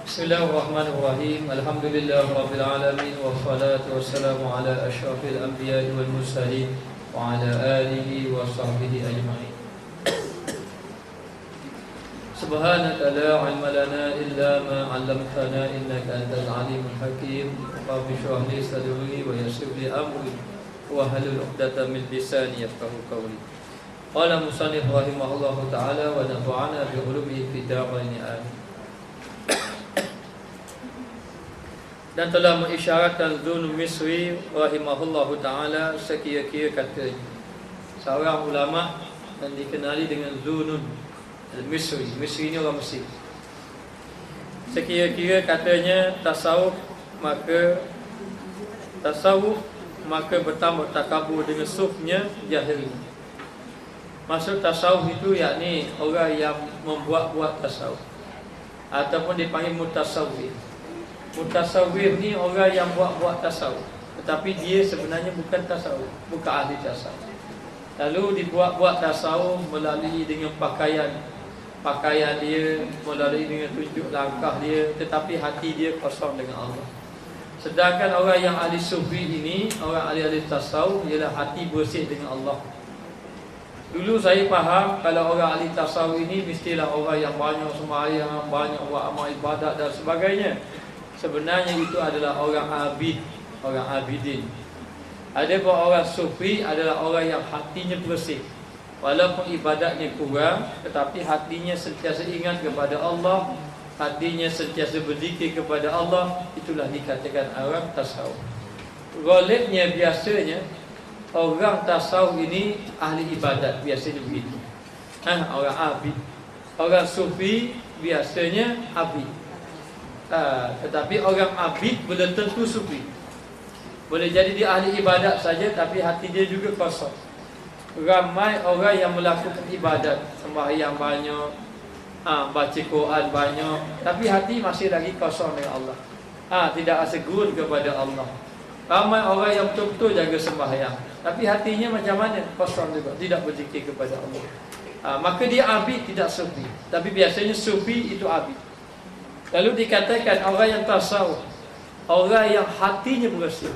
Bismillahirrahmanirrahim. Alhamdulillahirabbil alamin wassalatu wassalamu ala asyrafil anbiya'i wal mursalin wa ala alihi wa sahbihi ajma'in. Subhanaka la 'ilma lana illa ma 'allamtana innaka antal alimul hakim. Rabbi shrah li sadri wa yassir li amri wahlul 'uqdatam min lisani yafqahu qawli. Qala musannif rahimahullahu ta'ala wa nafa'ana bi ulumihi fid darain amin. Dan telah mengisyaratkan Zun Misri rahimahullahu ta'ala sekira-kira katanya. Seorang ulama yang dikenali dengan Zunun Misri. Misri ini orang Mesir. Sekira-kira katanya tasawuf maka bertambah takabur dengan sufnya jahil. Maksud tasawuf itu yakni orang yang membuat-buat tasawuf ataupun dipanggil mutasawwif. Mutasawwif ni orang yang buat-buat tasawuf, tetapi dia sebenarnya bukan tasawuf, bukan ahli tasawuf. Lalu dibuat-buat tasawuf melalui dengan pakaian dia, melalui dengan tunjuk langkah dia, tetapi hati dia kosong dengan Allah. Sedangkan orang yang ahli sufi ini, orang ahli tasawuf, ialah hati bersih dengan Allah. Dulu saya faham kalau orang ahli tasawuf ini mestilah orang yang banyak sembahyang, banyak buat amal ibadat dan sebagainya. Sebenarnya itu adalah orang abid, orang abidin. Adapun orang sufi adalah orang yang hatinya bersih. Walaupun ibadatnya kurang, tetapi hatinya sentiasa ingat kepada Allah, hatinya sentiasa berzikir kepada Allah. Itulah dikatakan orang tasawuf. Ghalibnya biasanya orang tasawuf ini ahli ibadat, biasanya begitu. Orang abid. Orang sufi biasanya abid. Tetapi orang abid belum tentu sufi. Boleh jadi dia ahli ibadat saja, tapi hati dia juga kosong. Ramai orang yang melakukan ibadat, sembahyang banyak, baca Quran banyak, tapi hati masih lagi kosong dengan Allah. Tidak rasa gurun kepada Allah. Ramai orang yang betul-betul jaga sembahyang, tapi hatinya macam mana? Kosong juga, tidak berzikir kepada Allah. Maka dia abid, tidak sufi. Tapi biasanya sufi itu abid. Lalu dikatakan orang yang tasawuf, orang yang hatinya bersih.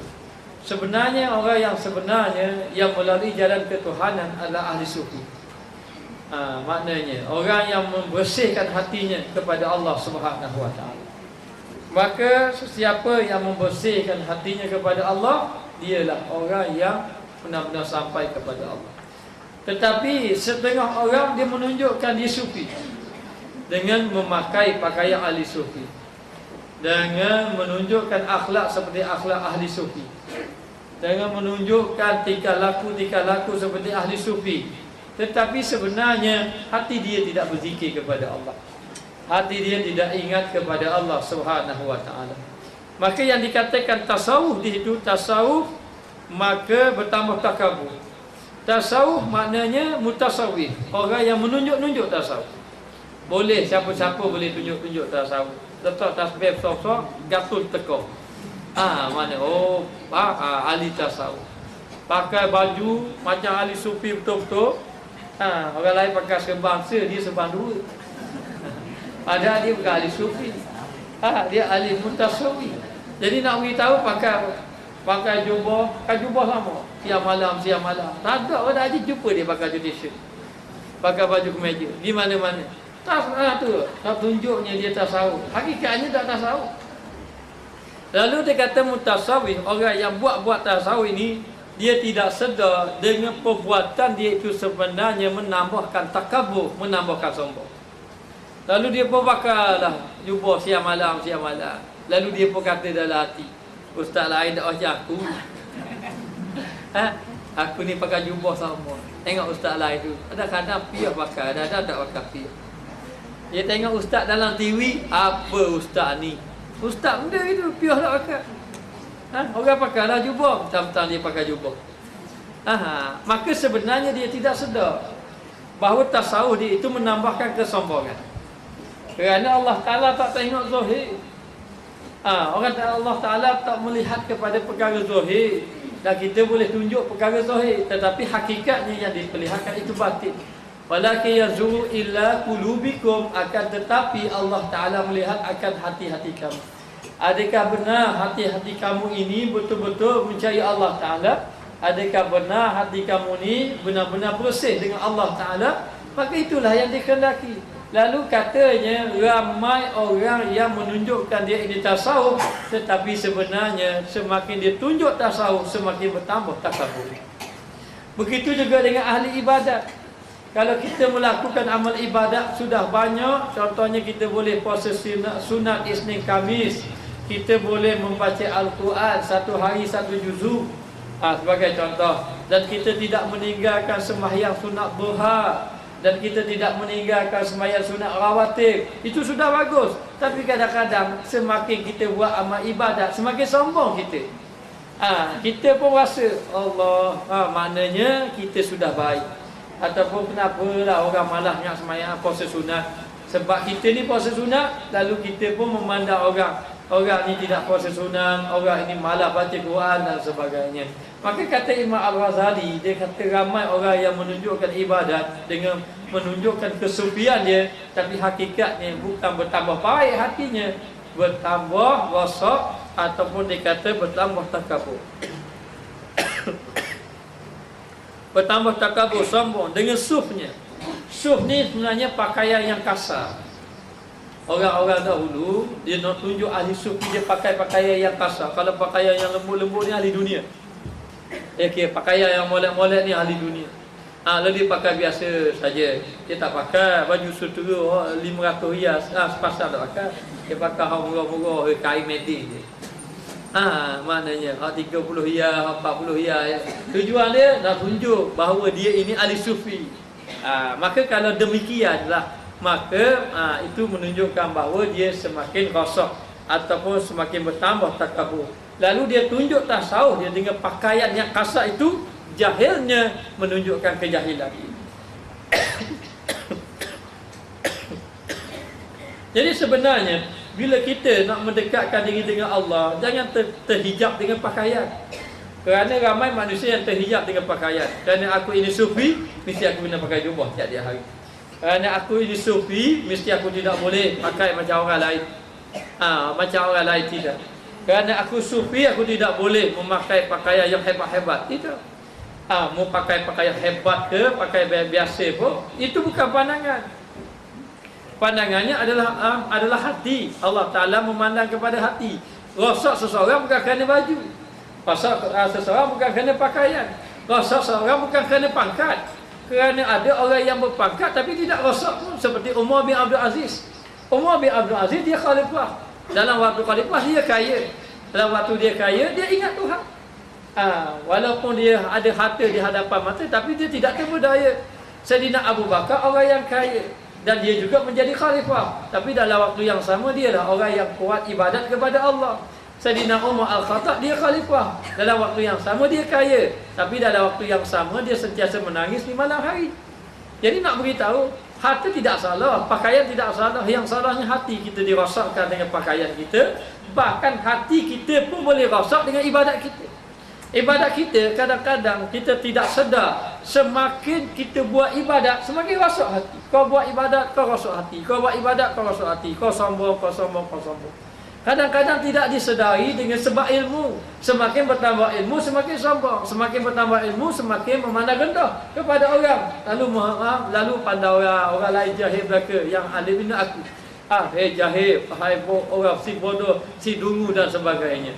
Sebenarnya orang yang sebenarnya yang melalui jalan ketuhanan adalah ahli sufi. Maknanya orang yang membersihkan hatinya kepada Allah Subhanahu wa taala. Maka sesiapa yang membersihkan hatinya kepada Allah, dialah orang yang benar-benar sampai kepada Allah. Tetapi setengah orang dia menunjukkan dia sufi dengan memakai pakaian ahli sufi, dengan menunjukkan akhlak seperti akhlak ahli sufi, dengan menunjukkan tingkah laku seperti ahli sufi, tetapi sebenarnya hati dia tidak berzikir kepada Allah, hati dia tidak ingat kepada Allah Subhanahu wa ta'ala. Maka yang dikatakan tasawuf di situ, tasawuf maka bertambah takabur. Tasawuf maknanya mutasawwif, orang yang menunjuk-nunjuk tasawuf. Boleh siapa-siapa boleh tunjuk-tunjuk tasawuf. Letak tasbih sok-sok, gatul tekok. Mana? Ahli tasawuf. Pakai baju macam ahli sufi betul-betul. Orang lain pakai serban dia serban dua. Padahal dia bukan ahli sufi. Dia ahli mutasawwif. Jadi nak beritahu pakai jubah, sama. Siang malam. Tak ada orang aja jumpa dia pakai t-shirt, pakai baju kemeja di mana-mana. Tak tunjuknya dia tasawuf. Hakikatnya tak tasawuf. Lalu dia kata mutasawwif, orang yang buat tasawuf ini, dia tidak sedar dengan perbuatan dia itu sebenarnya menambahkan takabur, menambahkan sombong. Lalu dia pun pakailah jubah siang malam. Lalu dia pun kata dalam hati, ustaz lain tak macam aku. Aku ni pakai jubah sama. Tengok ustaz lain tu, kadang-kadang piah pakai, kadang-kadang tak pakai piah. Dia tengok ustaz dalam TV, apa ustaz ni? Ustaz benda itu, piah tak pakai. Orang pakailah jubah, tentang dia pakai jubah. Maka sebenarnya dia tidak sedar bahawa tasawuf dia itu menambahkan kesombongan. Kerana Allah Ta'ala tak tengok zahir. Allah Ta'ala tak melihat kepada perkara zahir. Dan kita boleh tunjuk perkara zahir, tetapi hakikatnya yang diperlihatkan itu batin. Walakin yazuru illa qulubikum, akan tetapi Allah Ta'ala melihat akan hati-hati kamu. Adakah benar hati-hati kamu ini betul-betul mencari Allah Ta'ala? Adakah benar hati kamu ni benar-benar bersih dengan Allah Ta'ala? Maka itulah yang dikehendaki. Lalu katanya ramai orang yang menunjukkan dia ini tasawuf, tetapi sebenarnya semakin dia tunjuk tasawuf semakin bertambah takabur. Begitu juga dengan ahli ibadat. Kalau kita melakukan amal ibadat sudah banyak, contohnya kita boleh puasa sunat Isnin Khamis, kita boleh membaca Al-Quran satu hari satu juzuk, sebagai contoh. Dan kita tidak meninggalkan sembahyang sunat duha, dan kita tidak meninggalkan sembahyang sunat rawatib. Itu sudah bagus. Tapi kadang-kadang semakin kita buat amal ibadat, semakin sombong kita. Kita pun rasa Allah, maknanya kita sudah baik. Ataupun kenapalah orang malas nak sembahyang puasa sunat. Sebab kita ni puasa sunat, lalu kita pun memandang orang ni tidak puasa sunat, orang ini malas baca Quran dan sebagainya. Maka kata Imam Al-Ghazali, dia kata ramai orang yang menunjukkan ibadat dengan menunjukkan kesufian dia, tapi hakikatnya bukan bertambah baik hatinya, bertambah rosak, ataupun dikata bertambah takabur. Bertambah takabur, sombong dengan sufnya. Suf ni sebenarnya pakaian yang kasar. Orang-orang dahulu dia nak tunjuk ahli sufi, dia pakai pakaian yang kasar. Kalau pakaian yang lembut-lembut ni ahli dunia. Pakaian yang molek-molek ni ahli dunia. Lalu dia pakai biasa saja. Dia tak pakai baju sutera 500 hias, sepasang tak pakai. Dia pakai murah-murah kain medik je. Maknanya 30 hias, 40 hias. Tujuan dia nak tunjuk bahawa dia ini ahli sufi. Maka kalau demikianlah, maka itu menunjukkan bahawa dia semakin rosak ataupun semakin bertambah takabur. Lalu dia tunjuk tasawuf dia dengan pakaian yang kasar itu, jahilnya menunjukkan kejahilan. Jadi sebenarnya bila kita nak mendekatkan diri dengan Allah, jangan terhijab dengan pakaian. Kerana ramai manusia yang terhijab dengan pakaian. Kerana aku ini sufi, mesti aku kena pakai jubah tiap-tiap hari. Kerana aku ini sufi, mesti aku tidak boleh pakai macam orang lain. Macam orang lain tidak. Kerana aku sufi, aku tidak boleh memakai pakaian yang hebat-hebat. Tidak. Mau pakai pakaian hebat ke, pakai biasa pun, itu bukan pandangan. Pandangannya adalah hati. Allah Ta'ala memandang kepada hati. Rosak seseorang bukan kerana baju, rosak seseorang bukan kerana pakaian, rosak seseorang bukan kerana pangkat. Kerana ada orang yang berpangkat tapi tidak rosak pun, seperti Umar bin Abdul Aziz. Umar bin Abdul Aziz dia khalifah. Dalam waktu khalifah dia kaya. Dalam waktu dia kaya, dia ingat Tuhan. Walaupun dia ada harta di hadapan mata, tapi dia tidak terberdaya. Sayyidina Abu Bakar orang yang kaya, dan dia juga menjadi khalifah, tapi dalam waktu yang sama dia lah orang yang kuat ibadat kepada Allah. Sayyidina Umar Al-Khattab dia khalifah, dalam waktu yang sama dia kaya, tapi dalam waktu yang sama dia sentiasa menangis di malam hari. Jadi nak beritahu, harta tidak salah, pakaian tidak salah, yang salahnya hati kita dirosakkan dengan pakaian kita. Bahkan hati kita pun boleh rosak dengan ibadat kita. Ibadat kita kadang-kadang kita tidak sedar, semakin kita buat ibadat semakin rosak hati. Kau buat ibadat kau rosak hati, kau buat ibadat kau rosak hati, kau sombong. Kadang-kadang tidak disedari dengan sebab ilmu. Semakin bertambah ilmu semakin sombong, semakin bertambah ilmu semakin memandang rendah kepada orang. Lalu pandang orang lain jahil belaka, yang alim ini aku. Jahil, orang si bodoh, si dungu dan sebagainya.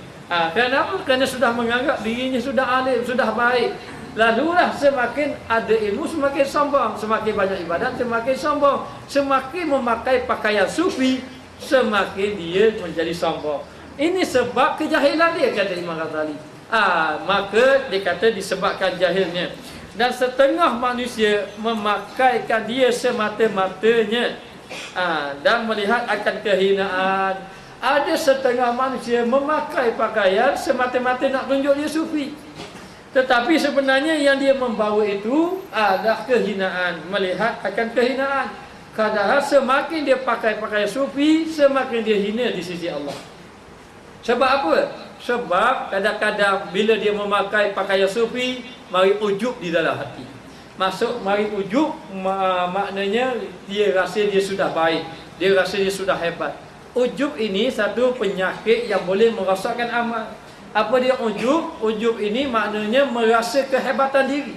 Kenapa? Kerana sudah menganggap dirinya sudah alim, sudah baik. Lalulah semakin ada ilmu semakin sombong, semakin banyak ibadat semakin sombong, semakin memakai pakaian sufi semakin dia menjadi sombong. Ini sebab kejahilan dia, kata Imam Ghazali. Maka dia kata disebabkan jahilnya. Dan setengah manusia memakaikan dia semata-matanya dan melihat akan kehinaan. Ada setengah manusia memakai pakaian semata-mata nak tunjuk dia sufi, tetapi sebenarnya yang dia membawa itu adalah kehinaan, melihat akan kehinaan. Kadang semakin dia pakai pakaian sufi, semakin dia hina di sisi Allah. Sebab apa? Sebab kadang-kadang bila dia memakai pakaian sufi, mari ujub di dalam hati. Masuk mari ujub, maknanya dia rasa dia sudah baik, dia rasa dia sudah hebat. Ujub ini satu penyakit yang boleh merosakkan amal. Apa dia ujub? Ujub ini maknanya merasa kehebatan diri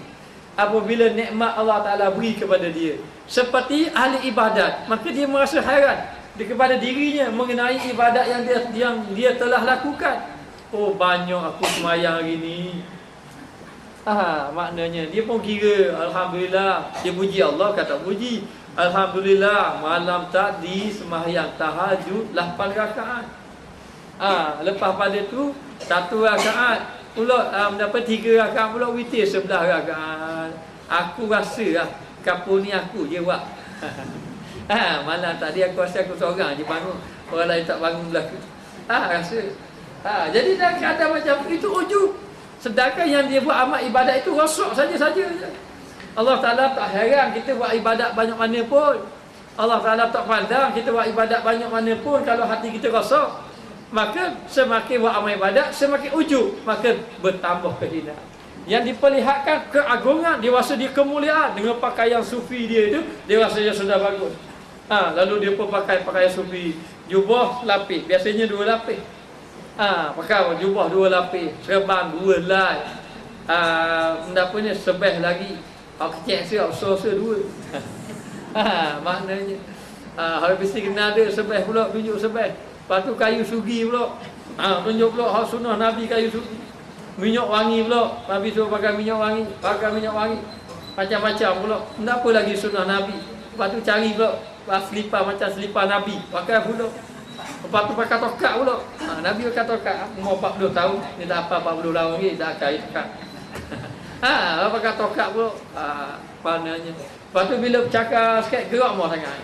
apabila nikmat Allah Ta'ala beri kepada dia. Seperti ahli ibadat, maka dia merasa hairan kepada dirinya mengenai ibadat yang dia telah lakukan. Oh, banyak aku semayang hari ni. Maknanya dia pun kira, Alhamdulillah. Dia puji Allah, kata puji, Alhamdulillah, malam tadi sembahyang tahajud 8 rakaat. Lepas pada tu 1 rakaat pula, mendapat 3 rakaat pula witir 11 rakaat. Aku rasa kapur ni aku je buat. Malam tadi aku rasa aku seorang je bangun, orang lain tak bangun belakang. Rasa. Jadi dalam keadaan macam itu ujub. Sedangkan yang dia buat amal ibadat itu rosak saja-saja. Allah Ta'ala tak heran kita buat ibadat banyak mana pun. Allah Ta'ala tak pandang kita buat ibadat banyak mana pun kalau hati kita rosak. Maka semakin buat amal ibadat, semakin ujub, maka bertambah kehinaan. Yang diperlihatkan keagungan, dia rasa dia kemuliaan. Dengan pakaian sufi dia itu, dia rasa dia sudah bagus. Lalu dia pun pakai pakaian sufi, jubah lapis, biasanya 2 lapis. Pakai jubah 2 lapis, serban 2 helai. Mendapatnya sebeh lagi. Kecek siap, so-so 2. Maknanya harus mesti kena ada sebeh pula, tunjuk sebeh. Lepas tu kayu sugi pula. Tunjuk pula hak sunnah Nabi kayu sugi. Minyak wangi pula. Nabi suruh pakai minyak wangi. Pakai minyak wangi. Macam-macam pula. Kenapa lagi sunnah Nabi? Lepas tu cari pula selipar macam selipar Nabi. Pakai pula. Lepas tu pakai tokak pula. Nabi pakai tokak. Umur 40 tahun. Dia tak apa 40 tahun lagi. Dah kaya tokak. Pakai tokak pula. Pananya. Lepas tu bila bercakap sikit, gerak mau sangat.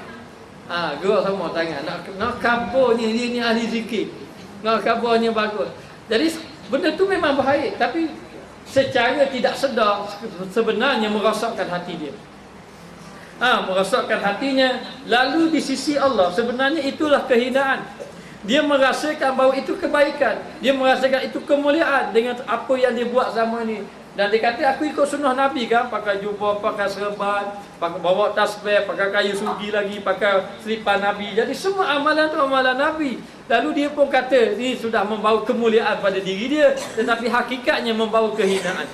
Gerak sama tangan. Nak kaburnya dia ni ahli zikir. Nak kaburnya bagus. Jadi benda tu memang baik, tapi secara tidak sedar sebenarnya merosakkan hati dia. Merosakkan hatinya. Lalu di sisi Allah sebenarnya itulah kehinaan. Dia merasakan bahawa itu kebaikan, dia merasakan itu kemuliaan dengan apa yang dia buat sama ni. Dan dia kata aku ikut sunnah Nabi kan, pakai jubah, pakai serban, pakai bawa tasbih, pakai kayu sugi lagi, pakai selipar Nabi. Jadi semua amalan tu amalan Nabi. Lalu dia pun kata ini sudah membawa kemuliaan pada diri dia, tetapi hakikatnya membawa kehinaan.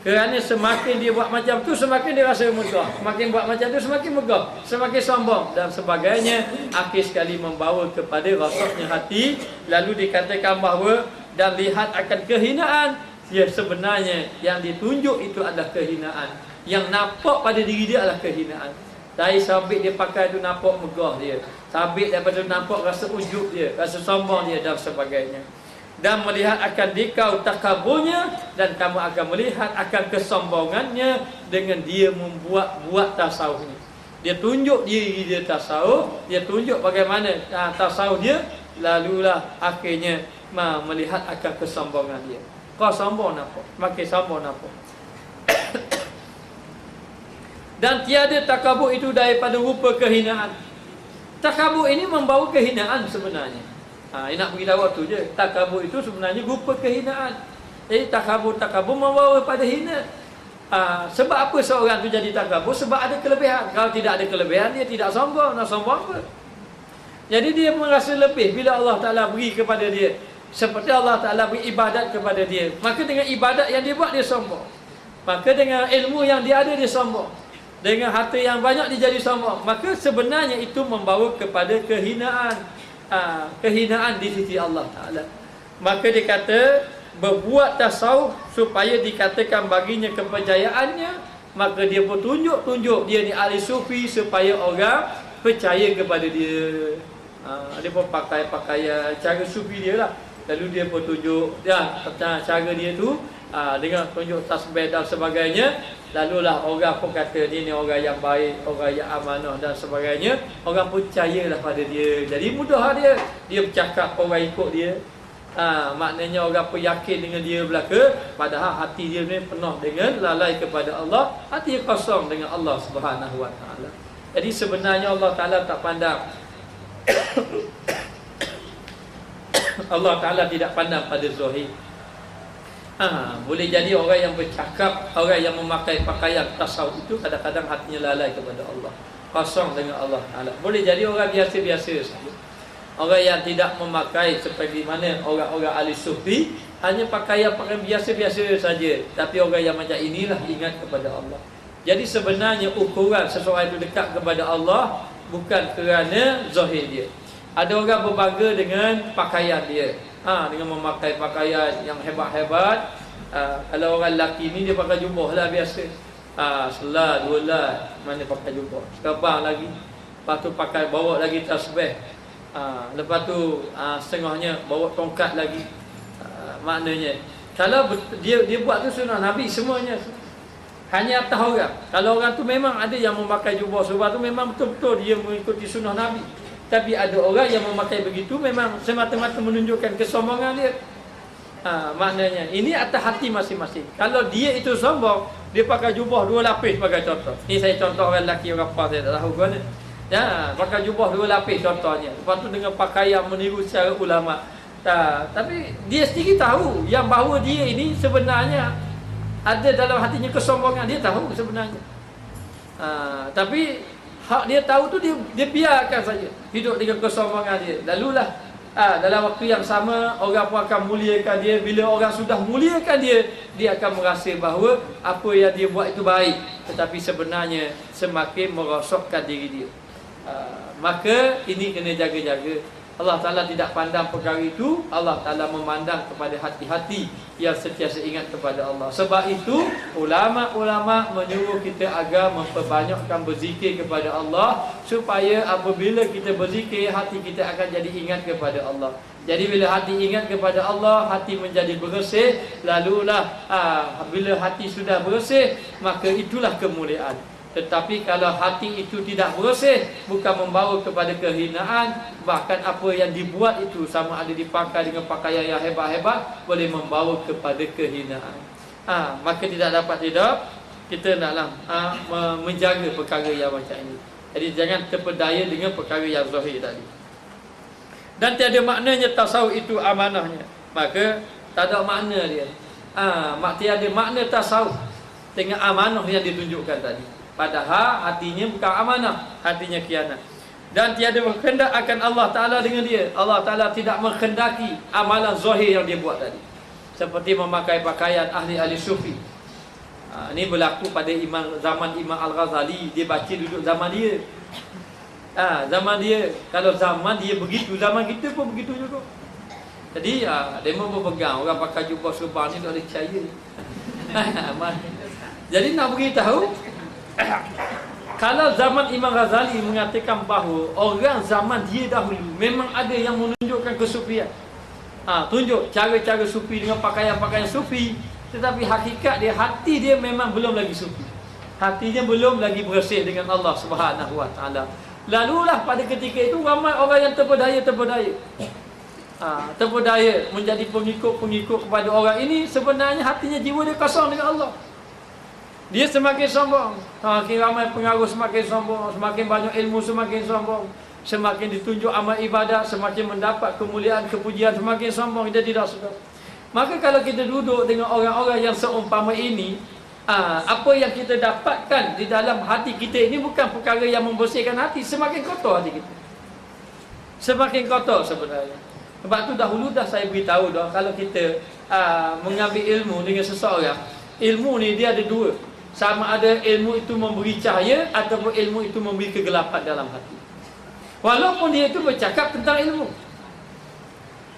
Kerana semakin dia buat macam tu, semakin dia rasa megah. Semakin buat macam tu, semakin megah, semakin sombong dan sebagainya. Akhir sekali membawa kepada rosaknya hati. Lalu dikatakan bahawa dan lihat akan kehinaan. Ya, sebenarnya yang ditunjuk itu adalah kehinaan. Yang nampak pada diri dia adalah kehinaan. Dari sabit dia pakai tu nampak megah dia. Sabit daripada tu nampak rasa ujub dia, rasa sombong dia dan sebagainya. Dan melihat akan dikau takaburnya, dan kamu akan melihat akan kesombongannya dengan dia membuat tasawuf ni. Dia tunjuk diri dia tasawuf, dia tunjuk bagaimana tasawuf dia, lalulah akhirnya melihat akan kesombongan dia. Kau sombong apa? Makin sombong apa? Dan tiada takabur itu daripada rupa kehinaan. Takabur ini membawa kehinaan sebenarnya. Nak beritahu waktu je. Takabur itu sebenarnya rupa kehinaan. Jadi takabur membawa pada hina. Sebab apa seorang tu jadi takabur? Sebab ada kelebihan. Kalau tidak ada kelebihan, dia tidak sombong. Nak sombong apa? Jadi dia merasa lebih bila Allah Ta'ala beri kepada dia. Seperti Allah Ta'ala beri ibadat kepada dia, maka dengan ibadat yang dia buat, dia sombong. Maka dengan ilmu yang dia ada, dia sombong. Dengan harta yang banyak, dia jadi sombong. Maka sebenarnya itu membawa kepada kehinaan. Kehinaan di sisi Allah Ta'ala. Maka dia kata berbuat tasawuf supaya dikatakan baginya kepercayaannya. Maka dia pun tunjuk dia ni ahli sufi supaya orang percaya kepada dia. Dia pun pakai pakaian cara sufi dia lah. Lalu dia pun tunjuk cara dia tu dengan tunjuk tasbih dan sebagainya. Lalulah orang pun kata dia ni orang yang baik, orang yang amanah dan sebagainya. Orang pun percayalah pada dia. Jadi mudah dia bercakap, orang ikut dia. Maknanya orang pun yakin dengan dia belaka. Padahal hati dia ni penuh dengan lalai kepada Allah. Hati dia kosong dengan Allah Subhanahu Wa Taala. Jadi sebenarnya Allah Ta'ala tak pandang. Allah Ta'ala tidak pandang pada zahir. Boleh jadi orang yang bercakap, orang yang memakai pakaian tasawuf itu kadang-kadang hatinya lalai kepada Allah, kosong dengan Allah Ta'ala. Boleh jadi orang biasa-biasa saja, orang yang tidak memakai seperti mana orang-orang ahli sufi, hanya pakaian biasa-biasa saja, tapi orang yang macam inilah ingat kepada Allah. Jadi sebenarnya ukuran seseorang itu dekat kepada Allah bukan kerana zahir dia. Ada orang berbangga dengan pakaian dia, dengan memakai pakaian yang hebat-hebat. Kalau orang lelaki ni dia pakai jubah lah biasa, selah, dua lah, mana pakai jubah, sekabang lagi, lepas tu pakai, bawa lagi tasbih, lepas tu setengahnya bawa tongkat lagi. Maknanya kalau dia buat tu sunnah Nabi semuanya, hanya atas orang. Kalau orang tu memang ada yang memakai jubah sebab tu memang betul-betul dia mengikuti sunnah Nabi. Tapi ada orang yang memakai begitu memang semata-mata menunjukkan kesombongan dia. Maknanya ini atas hati masing-masing. Kalau dia itu sombong, dia pakai jubah 2 lapis sebagai contoh. Ini saya contoh orang lelaki, orang apa saya tak tahu kan. Pakai jubah 2 lapis contohnya. Lepas tu dengan pakaian meniru secara ulama. Tapi dia sendiri tahu yang bahawa dia ini sebenarnya ada dalam hatinya kesombongan, dia tahu sebenarnya. Tapi hak dia tahu tu dia biarkan saja hidup dengan kesombongan dia. Lalulah dalam waktu yang sama orang pun akan muliakan dia. Bila orang sudah muliakan dia, dia akan merasa bahawa apa yang dia buat itu baik, tetapi sebenarnya semakin merosakkan diri dia. Maka ini kena jaga-jaga. Allah Ta'ala tidak pandang perkara itu. Allah Ta'ala memandang kepada hati-hati yang sentiasa ingat kepada Allah. Sebab itu ulama-ulama menyuruh kita agar memperbanyakkan berzikir kepada Allah, supaya apabila kita berzikir, hati kita akan jadi ingat kepada Allah. Jadi bila hati ingat kepada Allah, hati menjadi bersih. Lalulah bila hati sudah bersih, maka itulah kemuliaan. Tetapi kalau hati itu tidak bersih, bukan membawa kepada kehinaan, bahkan apa yang dibuat itu sama ada dipakai dengan pakaian yang hebat-hebat, boleh membawa kepada kehinaan. Maka tidak dapat kita naklah menjaga perkara yang macam ini. Jadi jangan terpedaya dengan perkara yang zahir tadi. Dan tiada maknanya tasawuf itu amanahnya. Maka tak ada makna dia. Tiada makna tasawuf dengan amanah yang ditunjukkan tadi. Padahal hatinya bukan amanah, hatinya khianat. Dan tiada berkehendak akan Allah Ta'ala dengan dia. Allah Ta'ala tidak menghendaki amalan zahir yang dia buat tadi, seperti memakai pakaian ahli-ahli sufi. Ini berlaku pada zaman Imam Al-Ghazali. Dia baca duduk zaman dia. Zaman dia, kalau zaman dia begitu, zaman kita pun begitu juga. Jadi dia pun berpegang orang pakai jubah serban ni tak boleh percaya. Jadi nak beritahu, kalau zaman Imam Ghazali mengatakan bahawa orang zaman dia dahulu memang ada yang menunjukkan kesufian, tunjuk cara-cara sufi dengan pakaian-pakaian sufi, tetapi hakikat dia, hati dia memang belum lagi sufi. Hatinya belum lagi bersih dengan Allah Subhanahu Wa Taala. Lalulah pada ketika itu ramai orang yang terpedaya menjadi pengikut-pengikut kepada orang ini. Sebenarnya hatinya, jiwa dia kosong dengan Allah. Dia semakin sombong. Semakin ramai pengaruh semakin sombong. Semakin banyak ilmu semakin sombong. Semakin ditunjuk amal ibadat, semakin mendapat kemuliaan, kepujian, semakin sombong. Dia tidak suka. Maka kalau kita duduk dengan orang-orang yang seumpama ini, apa yang kita dapatkan di dalam hati kita ini bukan perkara yang membersihkan hati. Semakin kotor hati kita, semakin kotor sebenarnya. Sebab tu dahulu dah saya beritahu dah, kalau kita mengambil ilmu dengan seseorang, ilmu ni dia ada dua. Sama ada ilmu itu memberi cahaya ataupun ilmu itu memberi kegelapan dalam hati. Walaupun dia itu bercakap tentang ilmu,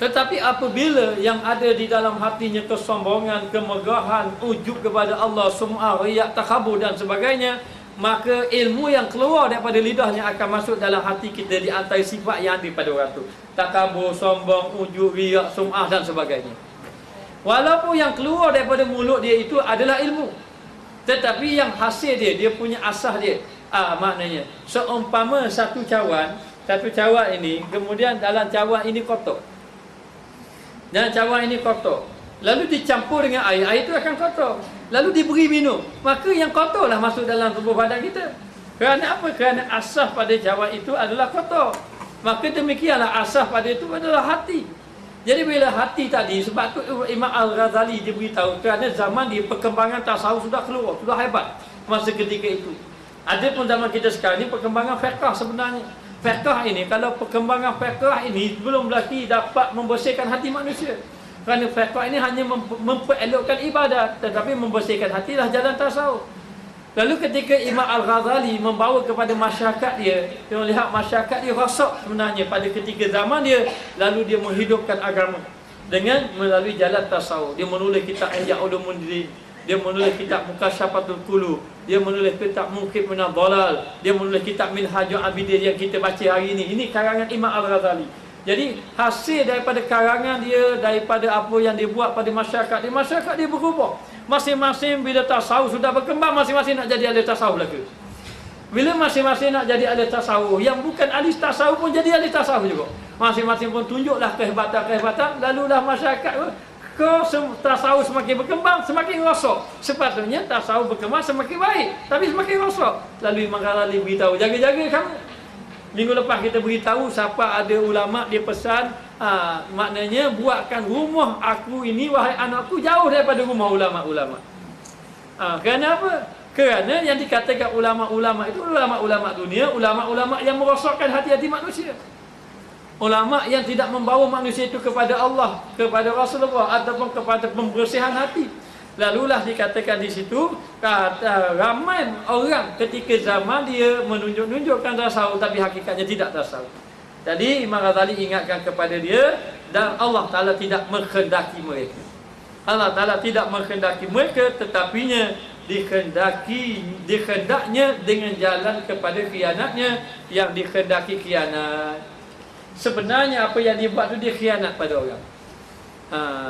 tetapi apabila yang ada di dalam hatinya kesombongan, kemegahan, ujub kepada Allah, sum'ah, riya, takabur dan sebagainya, maka ilmu yang keluar daripada lidahnya akan masuk dalam hati kita di antara sifat yang ada pada orang itu. Takabur, sombong, ujub, riya, sum'ah dan sebagainya. Walaupun yang keluar daripada mulut dia itu adalah ilmu, tetapi yang hasil dia punya asah dia. Maknanya seumpama satu cawan ini, kemudian dalam cawan ini kotor, dan cawan ini kotor, lalu dicampur dengan air itu akan kotor, lalu diberi minum, maka yang kotorlah masuk dalam tubuh badan kita. Kerana apa? Kerana asah pada cawan itu adalah kotor. Maka demikianlah asah pada itu adalah hati. Jadi bila hati tadi, sebab tu Imam Al-Ghazali dia beritahu kerana zaman dia perkembangan tasawuf sudah keluar, sudah hebat masa ketika itu. Ada pun zaman kita sekarang ni perkembangan fiqh sebenarnya. Fiqh ini, kalau perkembangan fiqh ini belum lagi dapat membersihkan hati manusia. Kerana fiqh ini hanya memperelokkan ibadat, tetapi membersihkan hati lah jalan tasawuf. Lalu ketika Imam Al-Ghazali membawa kepada masyarakat dia melihat masyarakat dia rosak sebenarnya pada ketika zaman dia, lalu dia menghidupkan agama dengan melalui jalan tasawuf. Dia menulis kitab Ihya Ulumuddin, dia menulis kitab Mukasyafatul Qulub, dia menulis kitab Munqidh Minadh Dhalal, dia menulis kitab Minhajul Abidin yang kita baca hari ini. Ini karangan Imam Al-Ghazali. Jadi hasil daripada karangan dia, daripada apa yang dia buat pada masyarakat dia berubah. Masing-masing bila tasawuf sudah berkembang, masing-masing nak jadi ahli tasawuf lagi. Bila masing-masing nak jadi ahli tasawuf, yang bukan ahli tasawuf pun jadi ahli tasawuf juga. Masing-masing pun tunjuklah kehebatan-kehebatan, lalulah masyarakat tasawuf semakin berkembang, semakin rosak. Sepatutnya tasawuf berkembang semakin baik, tapi semakin rosak. Lalu Imam Ghazali beritahu, jaga-jaga kamu. Minggu lepas kita beritahu siapa ada ulama dia pesan, maknanya buatkan rumah aku ini wahai anakku jauh daripada rumah ulama-ulama. Kerana apa? Kerana yang dikatakan ulama-ulama itu ulama-ulama dunia, ulama-ulama yang merosakkan hati-hati manusia. Ulama yang tidak membawa manusia itu kepada Allah, kepada Rasulullah ataupun kepada pembersihan hati. Lalulah dikatakan di situ, ramai orang ketika zaman dia menunjuk-nunjukkan tasawuf tapi hakikatnya tidak tasawuf. Jadi Imam Ghazali ingatkan kepada dia, dan Allah Ta'ala tidak menghendaki mereka. Allah Ta'ala tidak menghendaki mereka, tetapinya dikhendaknya dengan jalan kepada khianatnya, yang dikhendaki khianat. Sebenarnya apa yang dia buat tu dia khianat pada orang.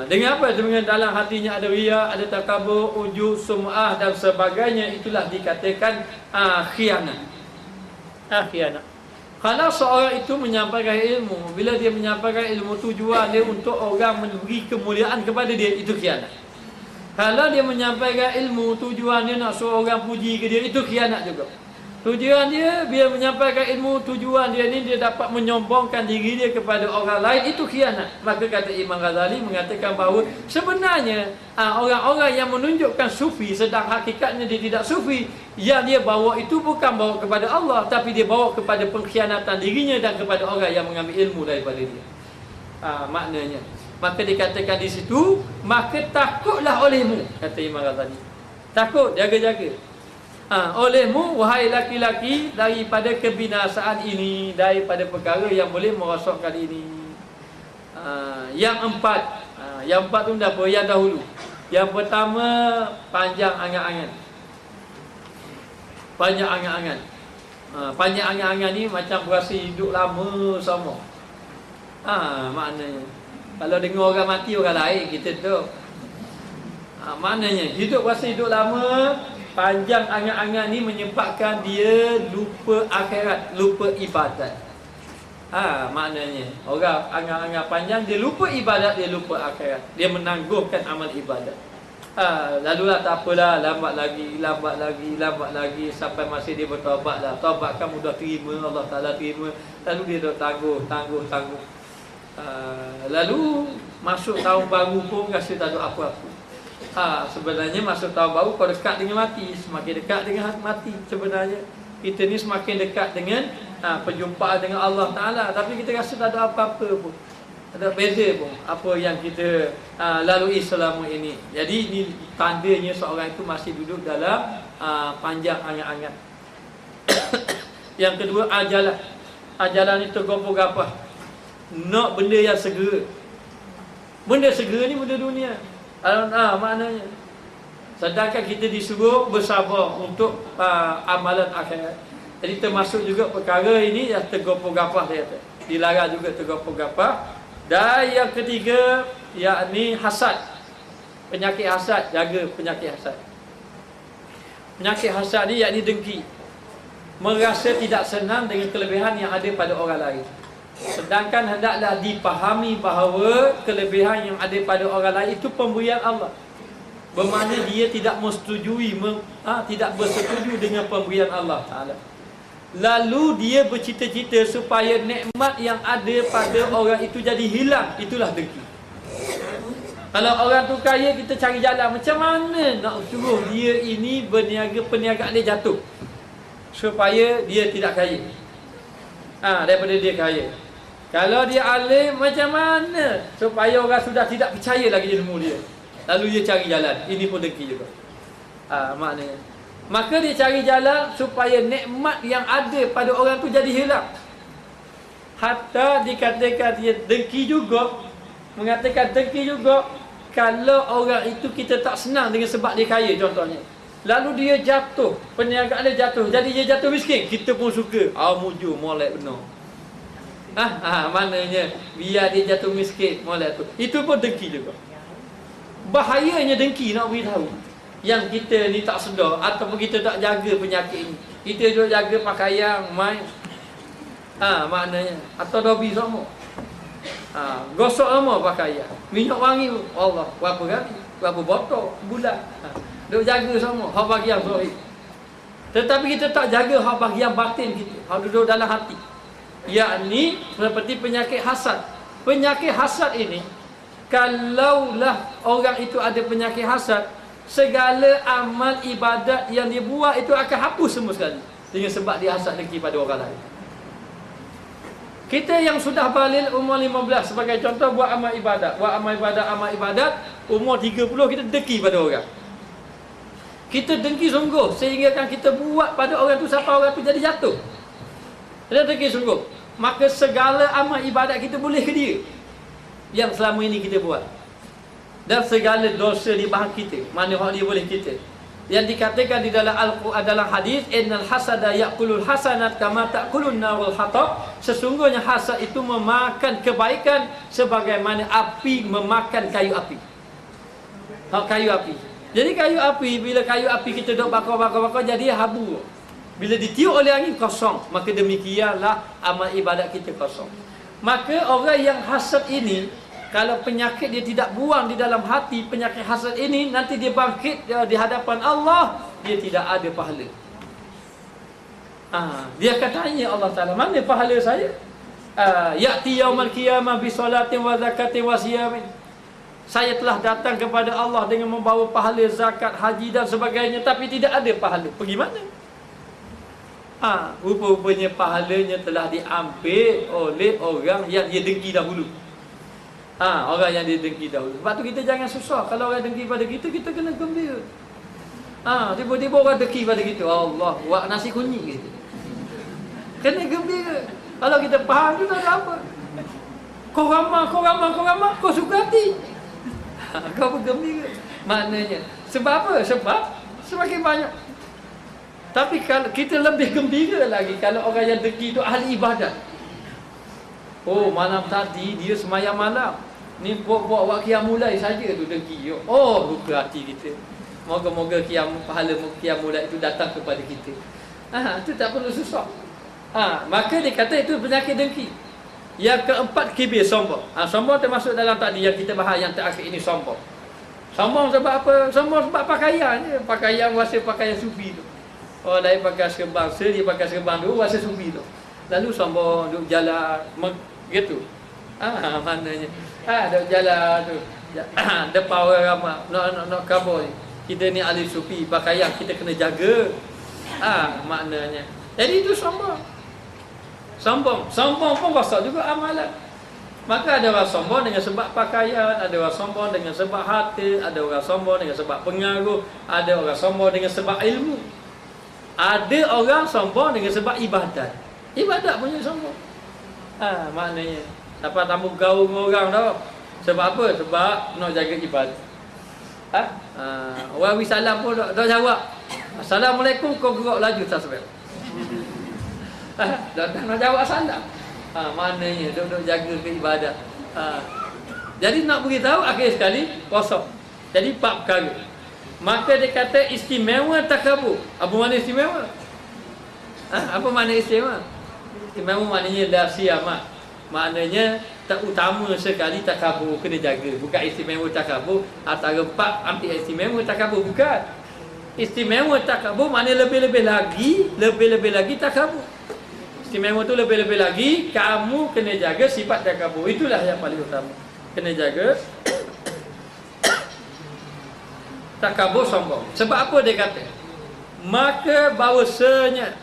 Dengan apa? Dengan dalam hatinya ada riya, ada takabur, ujub, sum'ah dan sebagainya. Itulah dikatakan khianat. Khianat. Kalau seorang itu menyampaikan ilmu, bila dia menyampaikan ilmu tujuan dia untuk orang memberi kemuliaan kepada dia, itu khianat. Kalau dia menyampaikan ilmu tujuan dia nak suruh orang puji ke dia, itu khianat juga. Tujuan dia, bila menyampaikan ilmu tujuan dia ni, dia dapat menyombongkan diri dia kepada orang lain, itu khianat. Maka kata Imam Ghazali mengatakan bahawa sebenarnya orang-orang yang menunjukkan sufi sedang hakikatnya dia tidak sufi, yang dia bawa itu bukan bawa kepada Allah, tapi dia bawa kepada pengkhianatan dirinya dan kepada orang yang mengambil ilmu daripada dia. Maknanya, maka dikatakan di situ, maka takutlah olehmu, kata Imam Ghazali. Takut, jaga-jaga. Olehmu wahai laki-laki daripada kebinasaan ini, daripada perkara yang boleh merosakkan ini. Yang empat, yang empat tu dah apa? Yang dahulu. Yang pertama, panjang angan-angan. Panjang angan-angan. Panjang angan-angan ni macam berasa hidup lama sama. Maknanya kalau dengar orang mati orang lain kita tu. Maknanya hidup berasa hidup lama. Panjang angan-angan ni menyebabkan dia lupa akhirat, lupa ibadat. Maknanya orang angan-angan panjang, dia lupa ibadat, dia lupa akhirat. Dia menangguhkan amal ibadat. Lalulah tak apalah, lambat lagi sampai masa dia bertaubat lah. Taubat kan mudah terima, Allah Ta'ala terima. Lalu dia dah tangguh. Lalu masuk tahun baru pun rasa tak ada apa-apa. Sebenarnya masuk tahun baru kau dekat dengan mati, semakin dekat dengan mati. Sebenarnya kita ni semakin dekat dengan perjumpaan dengan Allah Ta'ala, tapi kita rasa tak ada apa-apa pun, tak ada beza pun apa yang kita lalui selama ini. Jadi ini tandanya seorang itu masih duduk dalam panjang angan-angan. Yang kedua, ajalah. Ajalah ni tergopoh-gapoh, nak benda yang segera. Benda segera ni benda dunia. Maknanya sedangkan kita disuruh bersabar untuk amalan akhirat. Jadi termasuk juga perkara ini yang tergopoh-gapoh dia kata. Dilarang juga tergopoh-gapoh. Dan yang ketiga, yakni hasad. Penyakit hasad, jaga penyakit hasad. Penyakit hasad ni yakni dengki. Merasa tidak senang dengan kelebihan yang ada pada orang lain. Sedangkan hendaklah dipahami bahawa kelebihan yang ada pada orang lain itu pemberian Allah. Bermakna dia tidak tidak bersetuju dengan pemberian Allah Ta'ala. Lalu dia bercita-cita supaya nikmat yang ada pada orang itu jadi hilang. Itulah dengki. Kalau orang tu kaya, kita cari jalan macam mana nak suruh dia ini berniaga, perniagaan dia jatuh supaya dia tidak kaya. Daripada dia kaya. Kalau dia alim, macam mana supaya orang sudah tidak percaya lagi ilmu dia. Lalu dia cari jalan. Ini pun dengki juga. Maknanya. Maka dia cari jalan supaya nikmat yang ada pada orang tu jadi hilang. Hatta dikatakan dia dengki juga. Mengatakan dengki juga kalau orang itu kita tak senang dengan sebab dia kaya contohnya. Lalu dia jatuh, perniagaan dia jatuh, jadi dia jatuh miskin, kita pun suka. Mujur, molek benar. Maknanya biar dia jatuh miskin, molek tu. Itu pun dengki juga. Bahayanya dengki nak beritahu. Yang kita ni tak sedar ataupun kita tak jaga penyakit ni. Kita duk jaga pakaian, main. Maknanya atau dobi semua. Gosok lama pakaian. Minyak wangi, Allah, berapa kali? Berapa botol bulan. Duk jaga semua hak bahagian zahir. Tetapi kita tak jaga hak bahagian batin kita. Hak duduk dalam hati. Yakni seperti penyakit hasad. Penyakit hasad ini, kalaulah orang itu ada penyakit hasad, segala amal ibadat yang dia buat itu akan hapus semua sekali. Dengan sebab dia hasad dengki pada orang lain. Kita yang sudah balik umur 15 sebagai contoh buat amal ibadat. Amal ibadat umur 30 kita dengki pada orang. Kita dengki sungguh sehingga kan kita buat pada orang tu sampai orang tu jadi jatuh. Kita dengki sungguh. Maka segala amal ibadat kita boleh ke dia yang selama ini kita buat. Dan segala dosa di bahagian kita, mana hak dia boleh kita. Yang dikatakan di dalam Al-Quran dalam hadis, innal hasada ya'kulul hasanat kama ta'kulun narul hatab. Sesungguhnya hasad itu memakan kebaikan sebagaimana api memakan kayu api. Kayu api. Jadi kayu api, bila kayu api kita duk bakar jadi habu. Bila ditiup oleh angin kosong, maka demikianlah amal ibadat kita kosong. Maka orang yang hasad ini, kalau penyakit dia tidak buang di dalam hati, penyakit hasad ini nanti dia bangkit di hadapan Allah, dia tidak ada pahala. Dia akan tanya Allah Ta'ala, mana pahala saya? Ya'ti yaumal qiyamah bi salatin wa zakatin wa siyamin. Saya telah datang kepada Allah dengan membawa pahala zakat, haji dan sebagainya, tapi tidak ada pahala. Pergi mana? Rupa-rupanya pahalanya telah diambil oleh orang yang dia dengki dahulu. Orang yang dia dengki dahulu. Sebab tu kita jangan susah. Kalau orang dengki pada kita, kita kena gembira. Tiba-tiba orang dengki pada kita, Allah, buat nasi kunyit kita. Kena gembira. Kalau kita faham tu tak ada apa. Kau ramah, kau suka hati. Kau bergembira. Maknanya sebab apa? Sebab semakin banyak. Tapi kalau kita lebih gembira lagi kalau orang yang dengki itu ahli ibadat. Malam tadi dia semayang malam. Ni buat qiyamul lail saja tu dengki. Luka hati kita. Moga-moga pahala qiyamul lail itu datang kepada kita. Itu tak perlu susah. Maka dia kata itu penyakit dengki. Yang keempat, kibir, sombong. Sombong termasuk dalam tadi yang kita bahas yang terakhir ini, sombong. Sombong sebab apa? Sombong sebab pakaian je. Pakaian rasa pakaian sufi tu. Orang lain pakai serban, dia pakai serban tu rasa sufi tu. Lalu sombong, duduk jalan gitu. Maknanya duduk jalan tu. Depan orang ramai nak kabur. Kita ni ahli sufi, pakaian kita kena jaga. Maknanya. Jadi itu sombong. Sombong pun rosak juga amalan. Maka ada orang sombong dengan sebab pakaian, ada orang sombong dengan sebab hati, ada orang sombong dengan sebab pengaruh, ada orang sombong dengan sebab ilmu. Ada orang sombong dengan sebab ibadat. Ibadat punya sombong. Maknanya dapat tamu gaul dengan orang tau. Sebab apa? Sebab nak jaga ibadat. Orang wisalam pun dah jawab. Assalamualaikum, kau gerak laju tak sebab. Dah nak jawab salam. Maknanya duduk jaga ke ibadat. Jadi nak beritahu akhir sekali kosong. Jadi 4 perkara. Maka dia kata istimewa takabur. Apa makna istimewa? Apa makna istimewa? Istimewa maknanya la siyamat. Maknanya tak utama sekali takabur, kena jaga. Bukan istimewa takabur antara 4 ambil istimewa takabur, bukan. Istimewa takabur maknanya lebih-lebih lagi takabur. Istimewa tu lebih-lebih lagi kamu kena jaga sifat takabur. Itulah yang paling utama. Kena jaga takabur, sombong. Sebab apa dia kata? Maka bahawasanya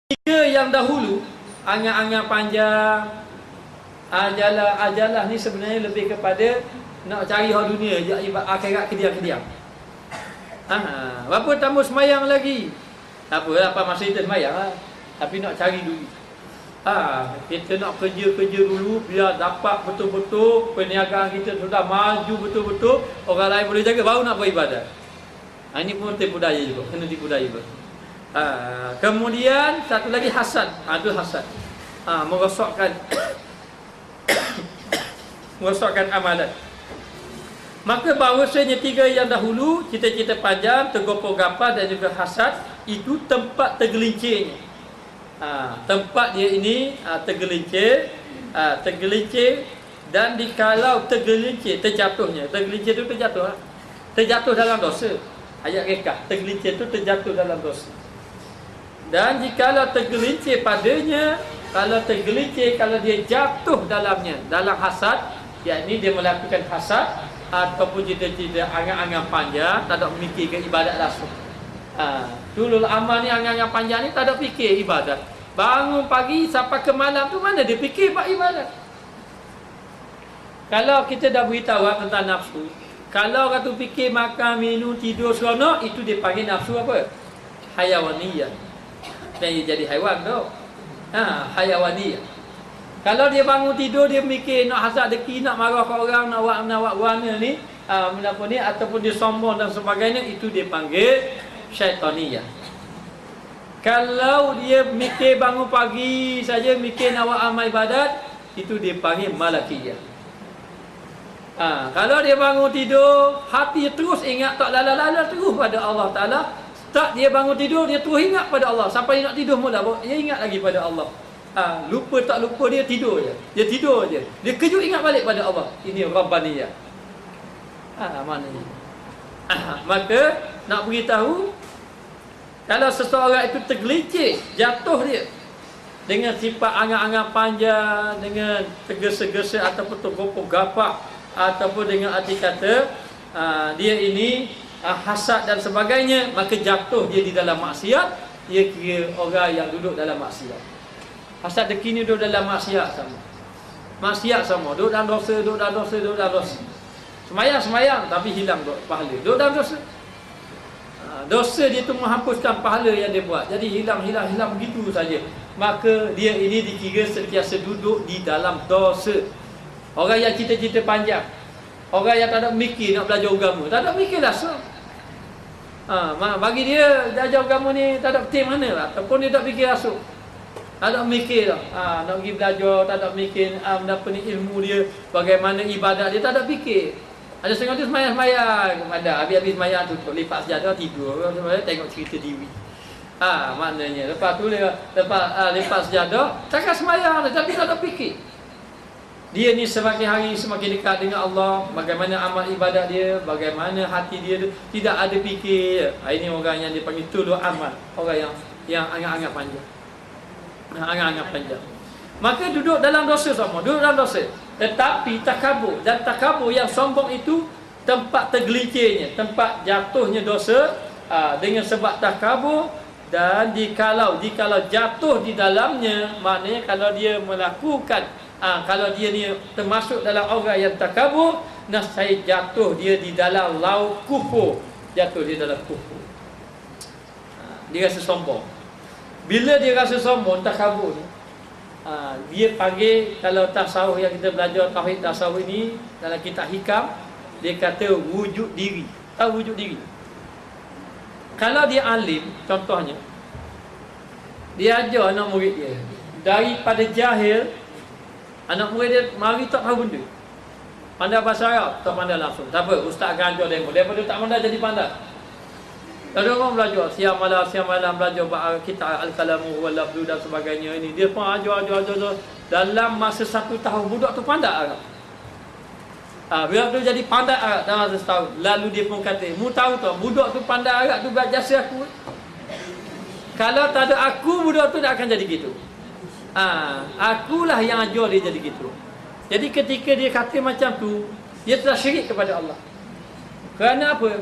tiga yang dahulu, angan-angan panjang, ajalah ni sebenarnya lebih kepada nak cari hal dunia, akhirat kediam-kediam. Berapa tambah semayang lagi? Tak apalah, apa masa kita semayang lah. Tapi nak cari dulu. Kita nak kerja-kerja dulu biar dapat betul-betul perniagaan kita sudah maju betul-betul, orang lain boleh jaga, baru nak beribadat. Ini pun tipu daya juga, kena tipu daya juga. Kemudian satu lagi hasad. Itu hasad. Merosakkan merosakkan amalan. Maka bahawasanya tiga yang dahulu, cita-cita panjang, tergopoh gapar dan juga hasad, itu tempat tergelincirnya. Tempat dia ini tergelincir, dan dikalau tergelincir, terjatuhnya. Tergelincir itu terjatuh dalam dosa. Ayat rekah, tergelincir itu terjatuh dalam dosa. Dan jikalau tergelincir padanya, kalau dia jatuh dalamnya, dalam hasad, yakni dia melakukan hasad ataupun cita-cita angan-angan panjang, tak ada memikirkan ibadat langsung. Tulul amal ni, angan-angan panjang ni tak ada fikir ibadat. Bangun pagi sampai ke malam tu mana dia fikir buat ibadat. Kalau kita dah beritahu tentang nafsu, kalau orang tu fikir makan, minum, tidur, seronok, itu dia panggil nafsu apa? Hayawaniyah. Dan dia jadi haiwan tu. Hayawaniyah. Kalau dia bangun tidur, dia mikir nak hasad deki, nak marah ke orang, nak buat warna ni, ataupun dia sombong dan sebagainya, itu dia panggil syaitaniyah. Kalau dia mikir bangun pagi saja, mikir nak buat amal ibadat, itu dia panggil malakiyah. Kalau dia bangun tidur, hati terus ingat, tak lala-lala terus pada Allah Ta'ala. Tak, dia bangun tidur, dia terus ingat pada Allah. Sampai dia nak tidur mula, dia ingat lagi pada Allah. Lupa tak lupa, dia tidur je. Dia tidur je. Dia kejut ingat balik pada Allah. Ini Rabbaniyah. Maknanya. Maka, nak beritahu, kalau seseorang itu tergelincir, jatuh dia dengan sifat angan-angan panjang, dengan tergesa-gesa ataupun tergopoh gapar, ataupun dengan arti kata dia ini hasad dan sebagainya, maka jatuh dia di dalam maksiat. Dia kira orang yang duduk dalam maksiat. Hasad deki ni duduk dalam maksiat sama. Maksiat sama, duduk dalam dosa, duduk dalam dosa. Semayang tapi hilang pahala. Duduk dalam dosa. Dosa dia tu menghapuskan pahala yang dia buat. Jadi hilang begitu saja. Maka dia ini dikira sentiasa duduk di dalam dosa. Orang yang cita-cita panjang, orang yang tak ada mikir nak belajar agama, tak ada mikir lah. Bagi dia belajar agama ni tak ada penting mana lah. Ataupun dia tak fikir rasuk, tak ada mikir lah. Nak pergi belajar, tak ada mikir apa ni ilmu dia, bagaimana ibadat dia, tak ada fikir. Ada setengah tu semayang-semayang, habis-habis semayang tu lipat sejadah, tidur, tengok cerita TV. Maknanya lepas tu lepas lipat sejadah, cakap semayang tapi tak ada fikir. Dia ni semakin hari semakin dekat dengan Allah. Bagaimana amal ibadat dia, bagaimana hati dia, tidak ada fikir. Ini orang yang dipanggil tulul amal, orang yang angan-angan panjang. Angan-angan panjang. Maka duduk dalam dosa sama, duduk dalam dosa. Tetapi takabur, dan takabur yang sombong itu tempat tergelincirnya, tempat jatuhnya dosa dengan sebab takabur. Dan jikalau jatuh di dalamnya, maknanya kalau dia melakukan, kalau dia ni termasuk dalam orang yang takabur, saya jatuh dia di dalam laut kufur. Jatuh dia dalam kufur. Dia rasa sombong. Bila dia rasa sombong, takabur ni, dia panggil, kalau tasawuf yang kita belajar tauhid tasawuf ini dalam kitab hikam, dia kata wujud diri. Tahu wujud diri? Kalau dia alim, contohnya dia ajar anak murid dia, daripada jahil, anak murid dia mari tak tahu benda, pandai bahasa Arab tak pandai langsung, tak apa, ustaz akan ajar demo. Daripada tak pandai jadi pandai. Ada orang belajar siang malam belajar kitab Al-Kalamu wal Lafzu dan sebagainya ini. Dia pun ajar. Dalam masa 1 tahun budak tu pandai Arab. Budak tu jadi pandai Arab dalam masa setahun. Lalu dia pun kata, mu tahu tak, budak tu pandai Arab tu buat jasa aku. Kalau tak ada aku, budak tu tak akan jadi gitu. Akulah yang ajar dia jadi gitu. Jadi ketika dia kata macam tu, dia telah syirik kepada Allah. Kerana apa?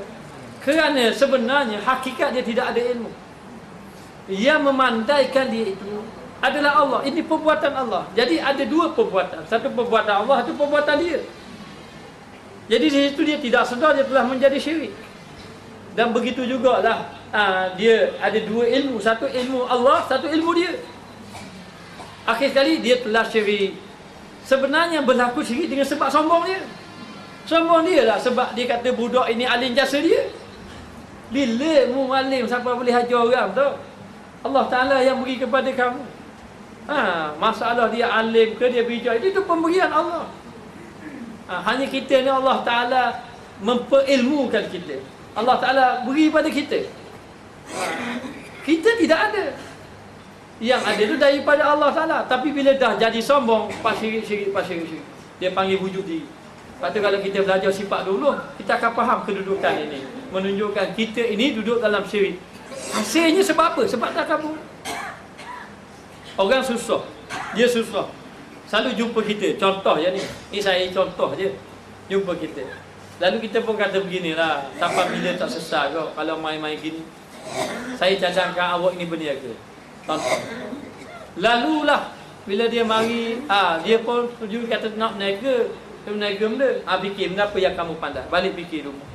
Kerana sebenarnya hakikat dia tidak ada ilmu. Yang memandaikan dia itu adalah Allah. Ini perbuatan Allah. Jadi ada dua perbuatan. Satu perbuatan Allah, satu perbuatan dia. Jadi di situ dia tidak sedar dia telah menjadi syirik. Dan begitu jugalah dia ada dua ilmu. Satu ilmu Allah, satu ilmu dia. Akhir sekali dia telah syirik. Sebenarnya berlaku syirik dengan sebab sombong dia. Sombong dia lah sebab dia kata budak ini alim jasa dia. Bila mu alim siapa boleh hajar orang tu? Allah Ta'ala yang beri kepada kamu. Masalah dia alim ke dia bijak, itu pemberian Allah. Hanya kita ni Allah Ta'ala memperilmukan kita. Allah Ta'ala beri pada kita. Kita tidak ada. Yang ada itu daripada Allah Ta'ala. Tapi bila dah jadi sombong, pas syirik. Dia panggil wujud diri. Lepas tu kalau kita belajar sifat dulu, kita akan faham kedudukan ini. Menunjukkan kita ini duduk dalam syirik. Hasilnya sebab apa? Sebab takabur. Orang susah. Dia susah. Selalu jumpa kita. Contoh je ni. Ni saya contoh je. Jumpa kita. Lalu kita pun kata beginilah. Sampai bila tak sesat kau kalau main-main gini. Saya cadangkan awak ni berniaga. Contoh. Lalulah bila dia mari, dia pun tuju kata nak berniaga. Dia berniaga benda. Fikir benda apa yang kamu pandai. Balik fikir rumah.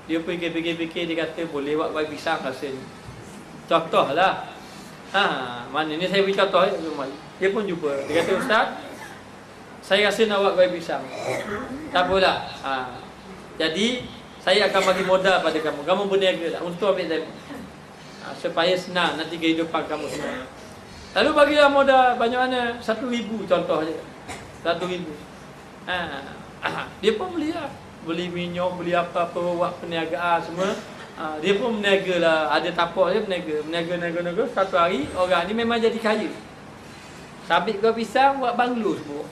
Dia fikir, dia kata boleh buat kuih pisang rasanya. Contohlah. Mana ni saya beri contoh. Dia pun jumpa. Dia kata, Ustaz, saya rasa nak buat kuih pisang. Tak apalah. Jadi saya akan bagi modal pada kamu. Kamu berniaga tak? Untuk ambil saya. Supaya senang nanti kehidupan kamu semua. Lalu bagilah modal banyak mana? 1,000 contoh je. 1,000. Dia pun beli lah. Beli minyak, beli apa-apa, buat perniagaan semua. Dia pun berniaga lah. Ada tapak dia berniaga. Satu hari orang ni memang jadi kaya. Sabit kau pisang buat banglo semua.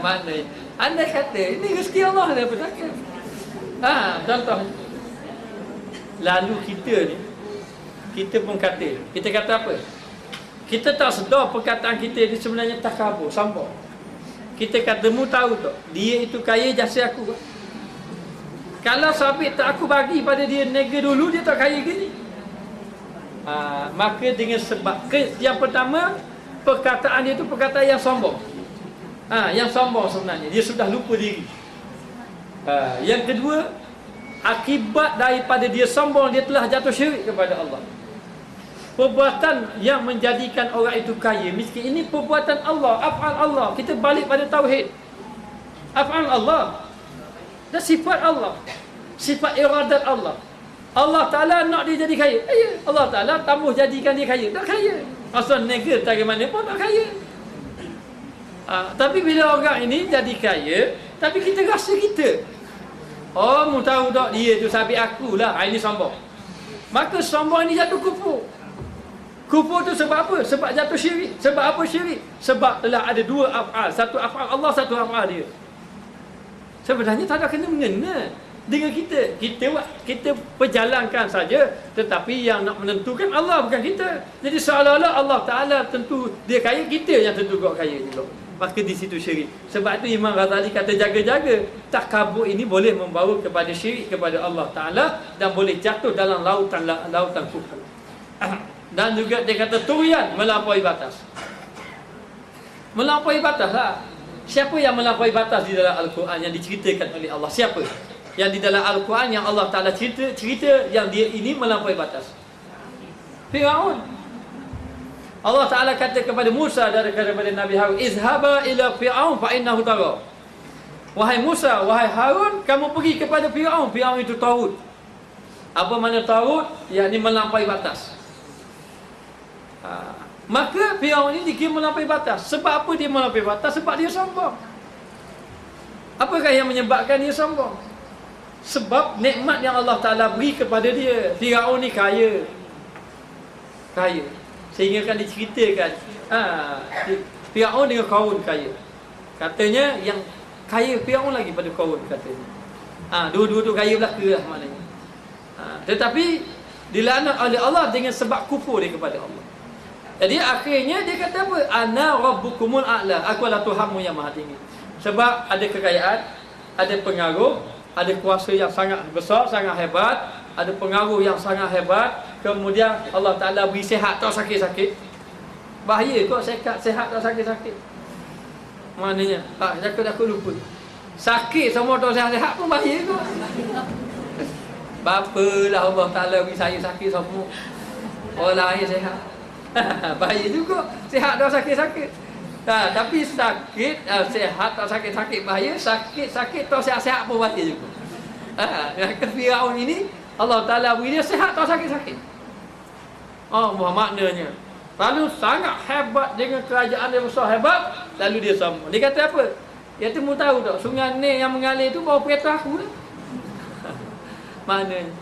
Mana? Anda kata ini rezeki Allah dah bertakkan. Contoh. Lalu kita pun kata. Kita kata apa? Kita tak sedar perkataan kita ni sebenarnya takabur, sombong. Kita kata mu tahu tak, dia itu kaya jasa aku. Kalau sabit tak aku bagi pada dia nega dulu, dia tak kaya gini. Maka dengan sebab yang pertama, perkataan dia itu perkataan yang sombong. Yang sombong sebenarnya, dia sudah lupa diri. Yang kedua, akibat daripada dia sombong, dia telah jatuh syirik kepada Allah. Perbuatan yang menjadikan orang itu kaya, miskin, ini perbuatan Allah, af'al Allah. Kita balik pada tauhid. Af'al Allah dan sifat Allah, sifat iradat Allah. Allah Ta'ala nak dia jadi kaya. Allah Ta'ala tambah jadikan dia kaya. Tak kaya. Asal negara tak mana pun tak kaya. Tapi bila orang ini jadi kaya, tapi kita rasa kita, mu tahu tak dia tu sabit akulah. Ini sombong. Maka sombong ini jatuh kufur. Kufur tu sebab apa? Sebab jatuh syirik. Sebab apa syirik? Sebab telah ada dua af'al. Satu af'al Allah, satu af'al dia. Sebenarnya tak ada kena mengena dengan kita. Kita perjalankan saja. Tetapi yang nak menentukan Allah, bukan kita. Jadi seolah-olah Allah Ta'ala tentu dia kaya, kita yang tentu kau kaya juga. Maka di situ syirik. Sebab itu Imam Ghazali kata jaga-jaga. Takabur ini boleh membawa kepada syirik kepada Allah Ta'ala. Dan boleh jatuh dalam lautan kufur. Dan juga dia kata turian, melampaui batas. Melampaui batas lah. Siapa yang melampaui batas di dalam Al-Quran yang diceritakan oleh Allah? Siapa? Yang di dalam Al-Quran yang Allah Ta'ala cerita yang dia ini melampaui batas. Fir'aun. Allah Ta'ala kata kepada Musa daripada Nabi Harun, izhaba ila Fir'aun fa'innahu tagha. Wahai Musa, wahai Harun, kamu pergi kepada Fir'aun. Fir'aun itu taghut. Apa makna taghut? Yakni melampaui batas. Maka Fir'aun ini dikira melampaui batas. Sebab apa dia melampaui batas? Sebab dia sombong. Apakah yang menyebabkan dia sombong? Sebab nikmat yang Allah Ta'ala beri kepada dia. Fir'aun ni kaya. Sehingga kan diceritakan Fir'aun dengan Qarun kaya. Katanya yang kaya Fir'aun lagi pada Qarun katanya. Dua-dua tu kaya belaka lah maknanya. Tetapi dilaknat oleh Allah dengan sebab kufur dia kepada Allah. Jadi akhirnya dia kata apa? Ana rabbukumul a'la. Aku adalah Tuhanmu yang maha tinggi. Sebab ada kekayaan, ada pengaruh, ada kuasa yang sangat besar, sangat hebat, ada pengaruh yang sangat hebat. Kemudian Allah Ta'ala beri sihat tak sakit-sakit. Bahaya kok sihat tak sakit-sakit. Maknanya aku lupa. Sakit semua tak sihat-sihat pun bahaya kok. Bapalah Allah Ta'ala beri saya sakit semua, orang lain sihat. Bahaya juga. Sihat tak sakit-sakit. Tapi sakit, sihat tak sakit-sakit bahaya. Sakit tak sihat-sihat pun bahaya juga. Ke Firaun ini Allah Ta'ala beri dia sihat tak sakit-sakit. Maknanya lalu sangat hebat dengan kerajaan dia besar hebat. Lalu dia sombong. Dia kata apa? Dia tu tahu tak, sungai Nil yang mengalir tu bawah kereta aku lah. Maknanya,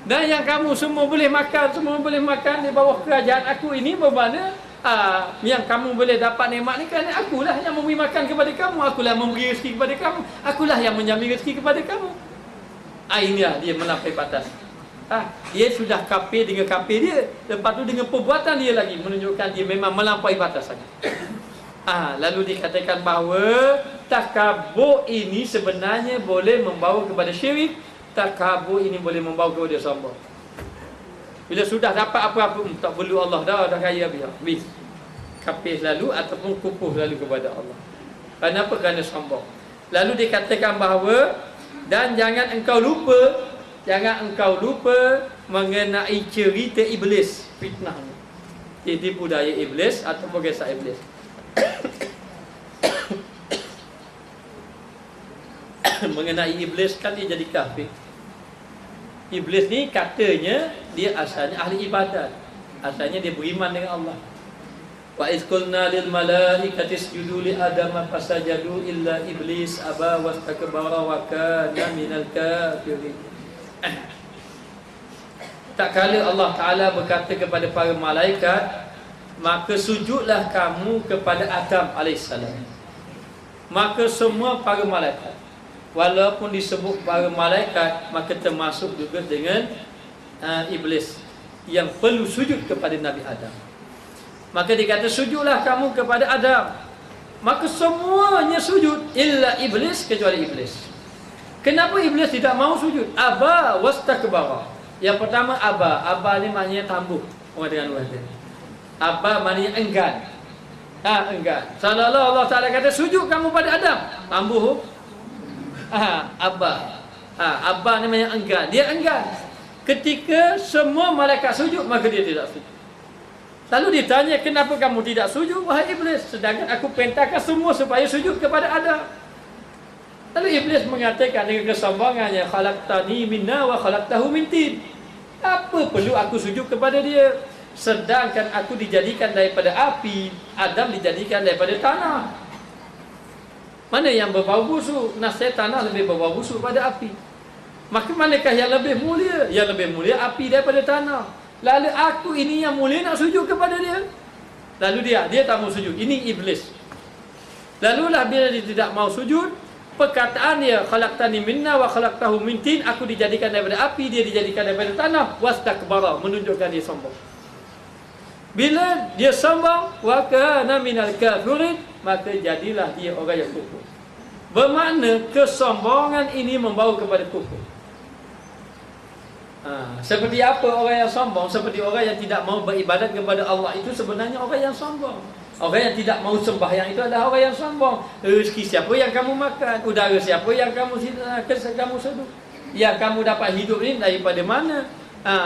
dan yang kamu semua boleh makan di bawah kerajaan aku ini, bermakna yang kamu boleh dapat nikmat ni kerana akulah yang memberi makan kepada kamu, akulah memberi rezeki kepada kamu, akulah yang menjamin rezeki kepada kamu. Inilah dia melampaui batas. Dia sudah kafir dengan kafir dia, lepas tu dengan perbuatan dia lagi menunjukkan dia memang melampaui batas saja. Lalu dikatakan bahawa takabur ini sebenarnya boleh membawa kepada syirik. Takabur ini boleh membawa kepada sombong. Bila sudah dapat apa-apa, tak perlu Allah dah kaya habis. Kafir selalu ataupun kukuh selalu kepada Allah. Kenapa? Kerana sombong. Lalu dikatakan bahawa dan jangan engkau lupa mengenai cerita iblis, fitnah ni. Tipu daya iblis ataupun gesah iblis. Mengenai iblis kan dia jadi kafir. Iblis ni katanya dia asalnya ahli ibadat. Asalnya dia beriman dengan Allah. Wa iz qulna lil malaikati isjudu li adama fasajadu illa iblis aba wastakbara wa kana minal kafirin. Tak kala Allah Ta'ala berkata kepada para malaikat, maka sujudlah kamu kepada Adam AS. Maka semua para malaikat, walaupun disebut para malaikat, maka termasuk juga dengan iblis yang perlu sujud kepada Nabi Adam. Maka dikata sujudlah kamu kepada Adam. Maka semuanya sujud illa iblis, kecuali iblis. Kenapa iblis tidak mau sujud? Aba wastakbara. Yang pertama aba ni maknanya tambuh. Orang dengan luar dia. Aba maknanya enggan. Enggan. Seolah-olah Allah Ta'ala kata sujud kamu pada Adam. Tambuh. Aba. Aba ni maknanya enggan. Dia enggan. Ketika semua malaikat sujud, maka dia tidak sujud. Lalu ditanya, kenapa kamu tidak sujud, wahai iblis? Sedangkan aku perintahkan semua supaya sujud kepada Adam. Lalu iblis mengatakan dengan kesombongannya, khalaqtani minna wa khalaqtahu min tin. Apa perlu aku sujud kepada dia? Sedangkan aku dijadikan daripada api, Adam dijadikan daripada tanah. Mana yang berbau busuk? Nasihat tanah lebih berbau busuk pada api. Maka manakah yang lebih mulia? Yang lebih mulia api daripada tanah. Lalu aku ini yang mulia nak sujud kepada dia. Lalu dia tak mau sujud. Ini iblis. Lalulah bila dia tidak mau sujud, perkataan dia, khalaqtani minna wa khalaqtahu min tin, aku dijadikan daripada api, dia dijadikan daripada tanah, wastakbara, menunjukkan dia sombong. Bila dia sombong, wa kana minal kafirin, maka jadilah dia orang yang kufur. Bermakna kesombongan ini membawa kepada kufur. Seperti apa orang yang sombong? Seperti orang yang tidak mau beribadat kepada Allah, itu sebenarnya orang yang sombong. Orang yang tidak mau sembahyang itu adalah orang yang sombong. Rezeki siapa yang kamu makan? Udara siapa yang kamu seduh? Yang kamu dapat hidup ini daripada mana?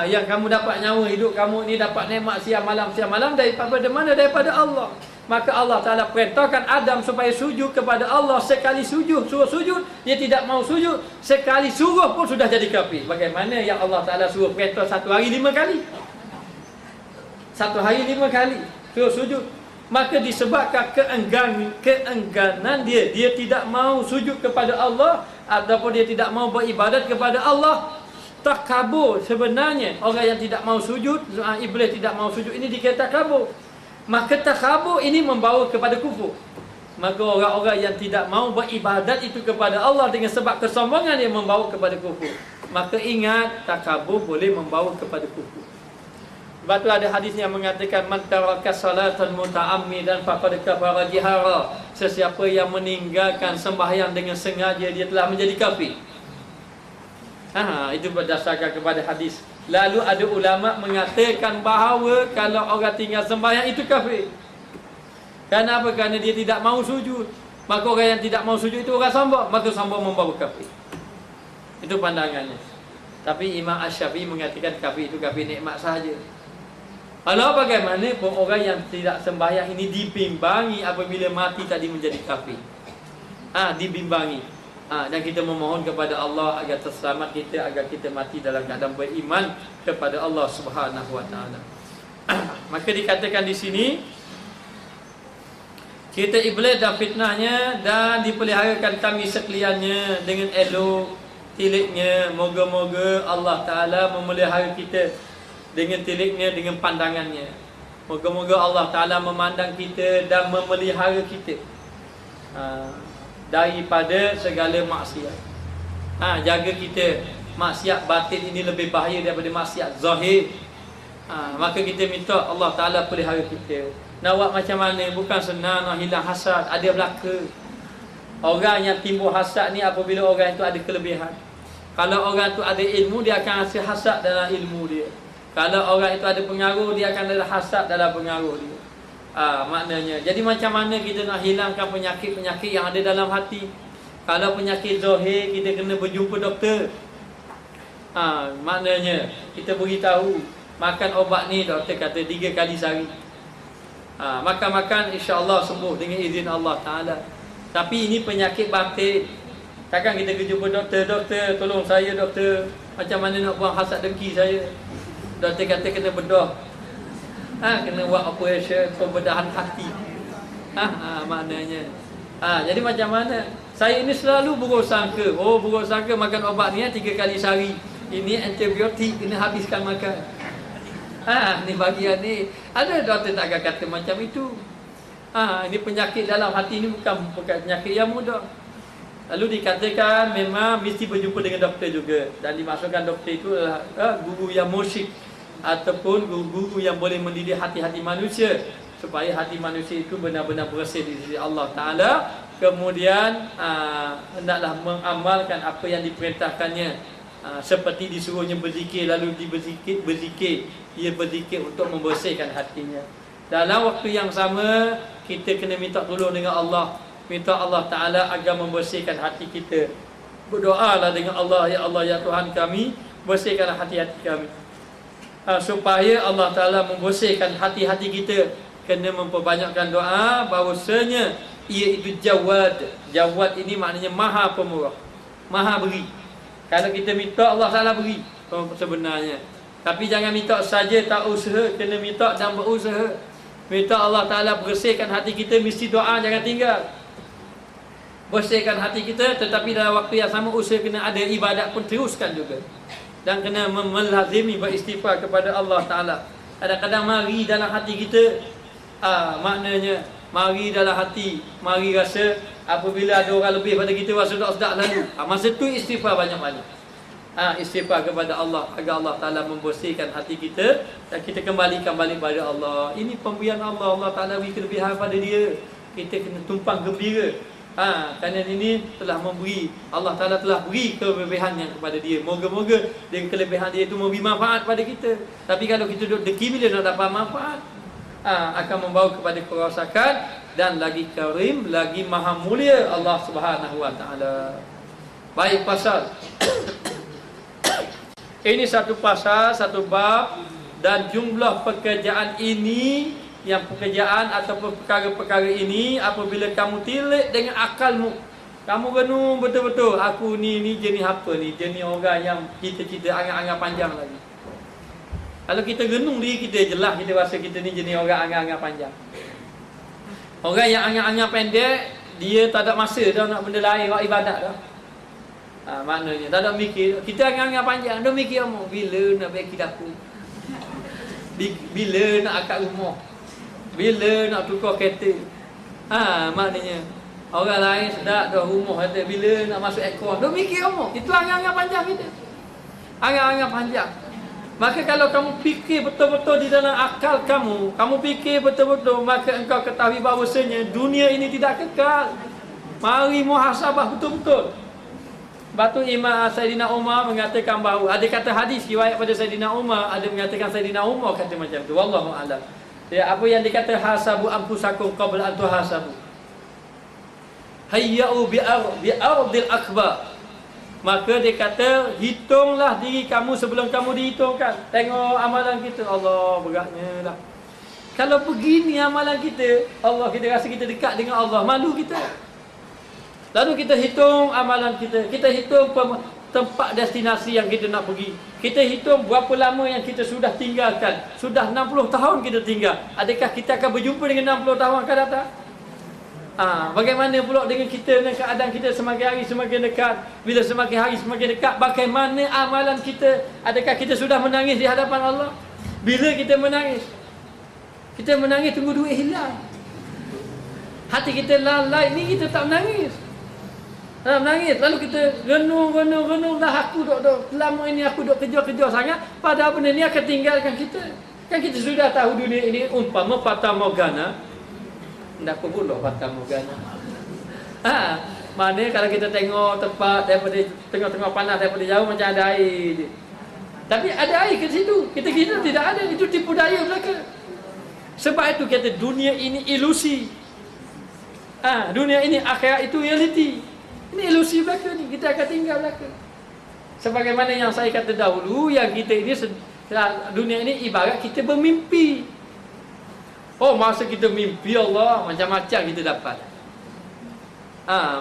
Yang kamu dapat nyawa hidup kamu ni, dapat nikmat siang malam daripada mana? Daripada Allah. Maka Allah Ta'ala perintahkan Adam supaya sujud kepada Allah. Sekali suruh sujud, dia tidak mau sujud. Sekali suruh pun sudah jadi kafir. Bagaimana yang Allah Ta'ala suruh perintah 1 hari 5 kali? 1 hari 5 kali suruh sujud. Maka disebabkan keengganan dia tidak mau sujud kepada Allah, ataupun dia tidak mau beribadat kepada Allah. Takabur sebenarnya. Orang yang tidak mau sujud, iblis tidak mau sujud, ini dikata takabur. Maka takabur ini membawa kepada kufur. Maka orang-orang yang tidak mau beribadat itu kepada Allah dengan sebab kesombongan yang membawa kepada kufur. Maka ingat, takabur boleh membawa kepada kufur. Sebab tu ada hadis yang mengatakan, man taraka salatan muta'ammidan faqad kafara jihara. Sesiapa yang meninggalkan sembahyang dengan sengaja, dia telah menjadi kafir. Itu berdasarkan kepada hadis. Lalu ada ulama mengatakan bahawa kalau orang tinggal sembahyang itu kafir. Kenapa? Kerana dia tidak mau sujud. Maka orang yang tidak mau sujud itu orang sombong, maka sombong membawa kafir. Itu pandangannya. Tapi Imam Asy-Syafi'i mengatakan kafir itu kafir nikmat sahaja. Kalau bagaimana pun orang yang tidak sembahyang ini dibimbangi apabila mati tadi menjadi kafir. Dibimbangi. Dan kita memohon kepada Allah agar terselamat kita, agar kita mati dalam keadaan beriman kepada Allah Subhanahu wa taala. Maka dikatakan di sini kita iblis dan fitnahnya dan dipeliharakan kami sekaliannya dengan elok tiliknya. Moga-moga Allah Ta'ala memelihara kita dengan tiliknya, dengan pandangannya. Moga-moga Allah Ta'ala memandang kita dan memelihara kita daripada segala maksiat. Jaga kita. Maksiat batin ini lebih bahaya daripada maksiat zahir. Maka kita minta Allah Ta'ala pelihara kita. Nak buat macam mana? Bukan senang nak hilang hasad. Ada belaka. Orang yang timbul hasad ni apabila orang itu ada kelebihan. Kalau orang itu ada ilmu, dia akan rasa hasad dalam ilmu dia. Kalau orang itu ada pengaruh, dia akan ada hasad dalam pengaruh dia. Maknanya, jadi macam mana kita nak hilangkan penyakit-penyakit yang ada dalam hati? Kalau penyakit zahir, kita kena berjumpa doktor. Maknanya, kita beritahu makan obat ni, doktor kata 3 kali sehari. Makan-makan, insya-Allah sembuh dengan izin Allah Ta'ala. Tapi ini penyakit batin. Takkan kita pergi jumpa doktor, doktor tolong saya doktor, macam mana nak buang hasad dengki saya. Doktor kata kena bedah. Kena buat operation pembedahan hati. Maknanya. Jadi macam mana? Saya ini selalu buruk sangka. Buruk sangka makan obat ni 3 kali sehari. Ini antibiotik, kena habiskan makan. Ni bagian ni. Ada doktor tak akan kata macam itu. Ini penyakit dalam hati ni bukan penyakit yang mudah. Lalu dikatakan memang mesti berjumpa dengan doktor juga. Dan dimasukkan doktor itu adalah guru yang mursyid ataupun guru-guru yang boleh mendidik hati-hati manusia supaya hati manusia itu benar-benar bersih di sisi Allah Ta'ala. Kemudian hendaklah mengamalkan apa yang diperintahkannya, seperti disuruhnya berzikir, lalu berzikir. Ia berzikir untuk membersihkan hatinya. Dalam waktu yang sama kita kena minta tolong dengan Allah. Minta Allah Ta'ala agar membersihkan hati kita. Berdoalah dengan Allah, ya Allah, ya Tuhan kami, bersihkanlah hati-hati kami. Supaya Allah Ta'ala membersihkan hati-hati kita. Kena memperbanyakkan doa bahawasanya ia itu Jawad. Jawad ini maknanya maha pemurah, maha beri. Kalau kita minta, Allah Ta'ala beri sebenarnya. Tapi jangan minta saja tak usaha, kena minta dan berusaha. Minta Allah Ta'ala bersihkan hati kita, mesti doa jangan tinggal. Bersihkan hati kita, tetapi dalam waktu yang sama usaha kena ada ibadat pun teruskan juga. Dan kena melazimi beristighfar kepada Allah Ta'ala. Kadang-kadang mari dalam hati kita, maknanya mari dalam hati, mari rasa apabila ada orang lebih pada kita rasa tak sedap lalu. Masa tu istighfar banyak-banyak. Istighfar kepada Allah agar Allah Ta'ala membersihkan hati kita dan kita kembalikan balik pada Allah. Ini pemberian Allah. Allah Ta'ala beri kelebihan pada dia. Kita kena tumpang gembira. Kerana ini telah memberi, Allah Ta'ala telah beri kelebihannya kepada dia. Moga-moga dengan kelebihan dia itu memberi manfaat pada kita. Tapi kalau kita duduk deki, bila nak dapat manfaat, akan membawa kepada kerosakan. Dan lagi karim, lagi maha mulia Allah Subhanahu wa Ta'ala. Baik, pasal ini satu pasal, satu bab. Dan jumlah pekerjaan ini, yang pekerjaan ataupun perkara-perkara ini, apabila kamu tilik dengan akalmu, kamu renung betul-betul, aku ni jenis apa ni? Jenis orang yang cita-cita angan-angan panjang lagi. Kalau kita renung diri kita, jelas kita rasa kita ni jenis orang angan-angan panjang. Orang yang angan-angan pendek, dia tak ada masa dah nak benda lain, buat ibadat dah. Maknanya tak ada mikir. Kita angan-angan panjang, dah mikir apa? Bila nak baiki dapur? Bila nak akad rumah? Bila nak tukar kereta? Maknanya orang lain sedap dah rumah kata, bila nak masuk aircon? Dah mikir apa? Itu angan-angan panjang kita. Angan-angan panjang. Maka kalau kamu fikir betul-betul di dalam akal kamu, kamu fikir betul-betul, maka engkau ketahui bahawasanya dunia ini tidak kekal. Mari muhasabah betul-betul. Batu Imam Saidina Umar mengatakan bahawa ada kata hadis riwayat pada Saidina Umar, ada mengatakan Saidina Umar kata macam tu. Wallahu a'lam. Ya, apa yang dikata hasabu anfusakum qabla an tuhasabu. Hayyau bi ardil akbar. Maka dia kata, hitunglah diri kamu sebelum kamu dihitungkan. Tengok amalan kita, Allah beratnya lah. Kalau begini amalan kita, Allah, kita rasa kita dekat dengan Allah, malu kita. Lalu kita hitung amalan kita, kita hitung tempat destinasi yang kita nak pergi. Kita hitung berapa lama yang kita sudah tinggalkan. Sudah 60 tahun kita tinggal. Adakah kita akan berjumpa dengan 60 tahun akan datang? Bagaimana pula dengan kita, dengan keadaan kita semakin hari semakin dekat? Bila semakin hari semakin dekat, bagaimana amalan kita? Adakah kita sudah menangis di hadapan Allah? Bila kita menangis? Kita menangis tunggu duit hilang. Hati kita lalai, ni kita tak menangis. Tak menangis. Lalu kita renung. Dah aku duk lama ini aku duk kerja sangat. Padahal benda ni akan tinggalkan kita. Kan kita sudah tahu dunia ini umpama fata morgana. Tak apa pula fata morgana. Mana kalau kita tengok tempat daripada tengah-tengah panas daripada jauh macam ada air je. Tapi ada air ke situ. Kita kira tidak ada. Itu tipu daya belaka. Sebab itu kata dunia ini ilusi. Dunia ini akhirat itu realiti. Ini ilusi belaka ni. Kita akan tinggal belaka. Sebagaimana yang saya kata dahulu, yang kita ini dunia ini ibarat kita bermimpi. Oh, masa kita mimpi Allah, macam-macam kita dapat.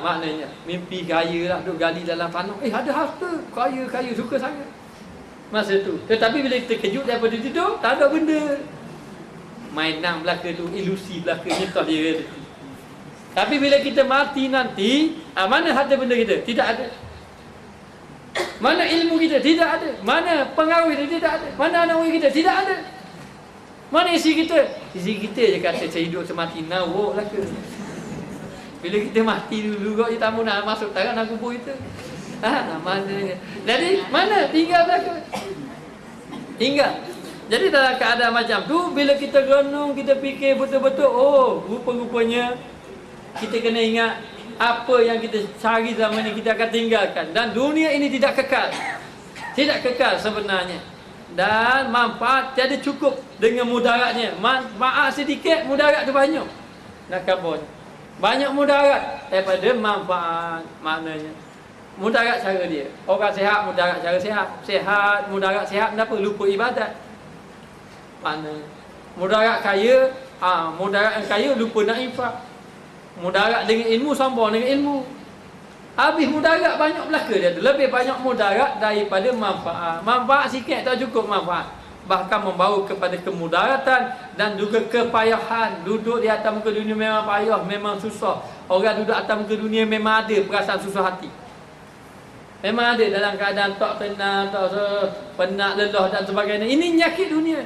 Maknanya mimpi kaya lah, duk gali dalam tanah. Ada harta, kaya, suka sangat. Masa tu. Tetapi bila kita kejut daripada tidur, tak ada benda. Mainan belaka tu, ilusi belaka, nyetah dia. Tapi bila kita mati nanti, mana harta benda kita? Tidak ada. Mana ilmu kita? Tidak ada. Mana pengaruh kita? Tidak ada. Mana anak kita? Tidak ada. Mana isi kita? Isi kita je kata saya hidup semati nawak belaka. Bila kita mati dulu kau kita nak masuk tangan nak kubur kita. Mana? Jadi mana tinggal belaka? Tinggal. Jadi dalam keadaan macam tu, bila kita renung, kita fikir betul-betul, oh, rupa-rupanya kita kena ingat apa yang kita cari zaman ini kita akan tinggalkan. Dan dunia ini tidak kekal. Tidak kekal sebenarnya. Dan manfaat tiada cukup dengan mudaratnya. Manfaat sedikit, mudarat tu banyak. Nak kabur. Banyak mudarat daripada manfaat. Maknanya mudarat cara dia. Orang sihat, mudarat cara sihat. Sihat, mudarat sihat, kenapa? Lupa ibadat. Mana? Mudarat kaya, mudarat yang kaya lupa nak infak. Mudarat dengan ilmu, sombong dengan ilmu. Habis mudarat banyak belaka dia tu. Lebih banyak mudarat daripada manfaat. Manfaat sikit tak cukup manfaat. Bahkan membawa kepada kemudaratan dan juga kepayahan. Duduk di atas muka dunia memang payah, memang susah. Orang duduk atas muka dunia memang ada perasaan susah hati. Memang ada dalam keadaan tak tenang, tak penat, lelah dan sebagainya. Ini nyakit dunia.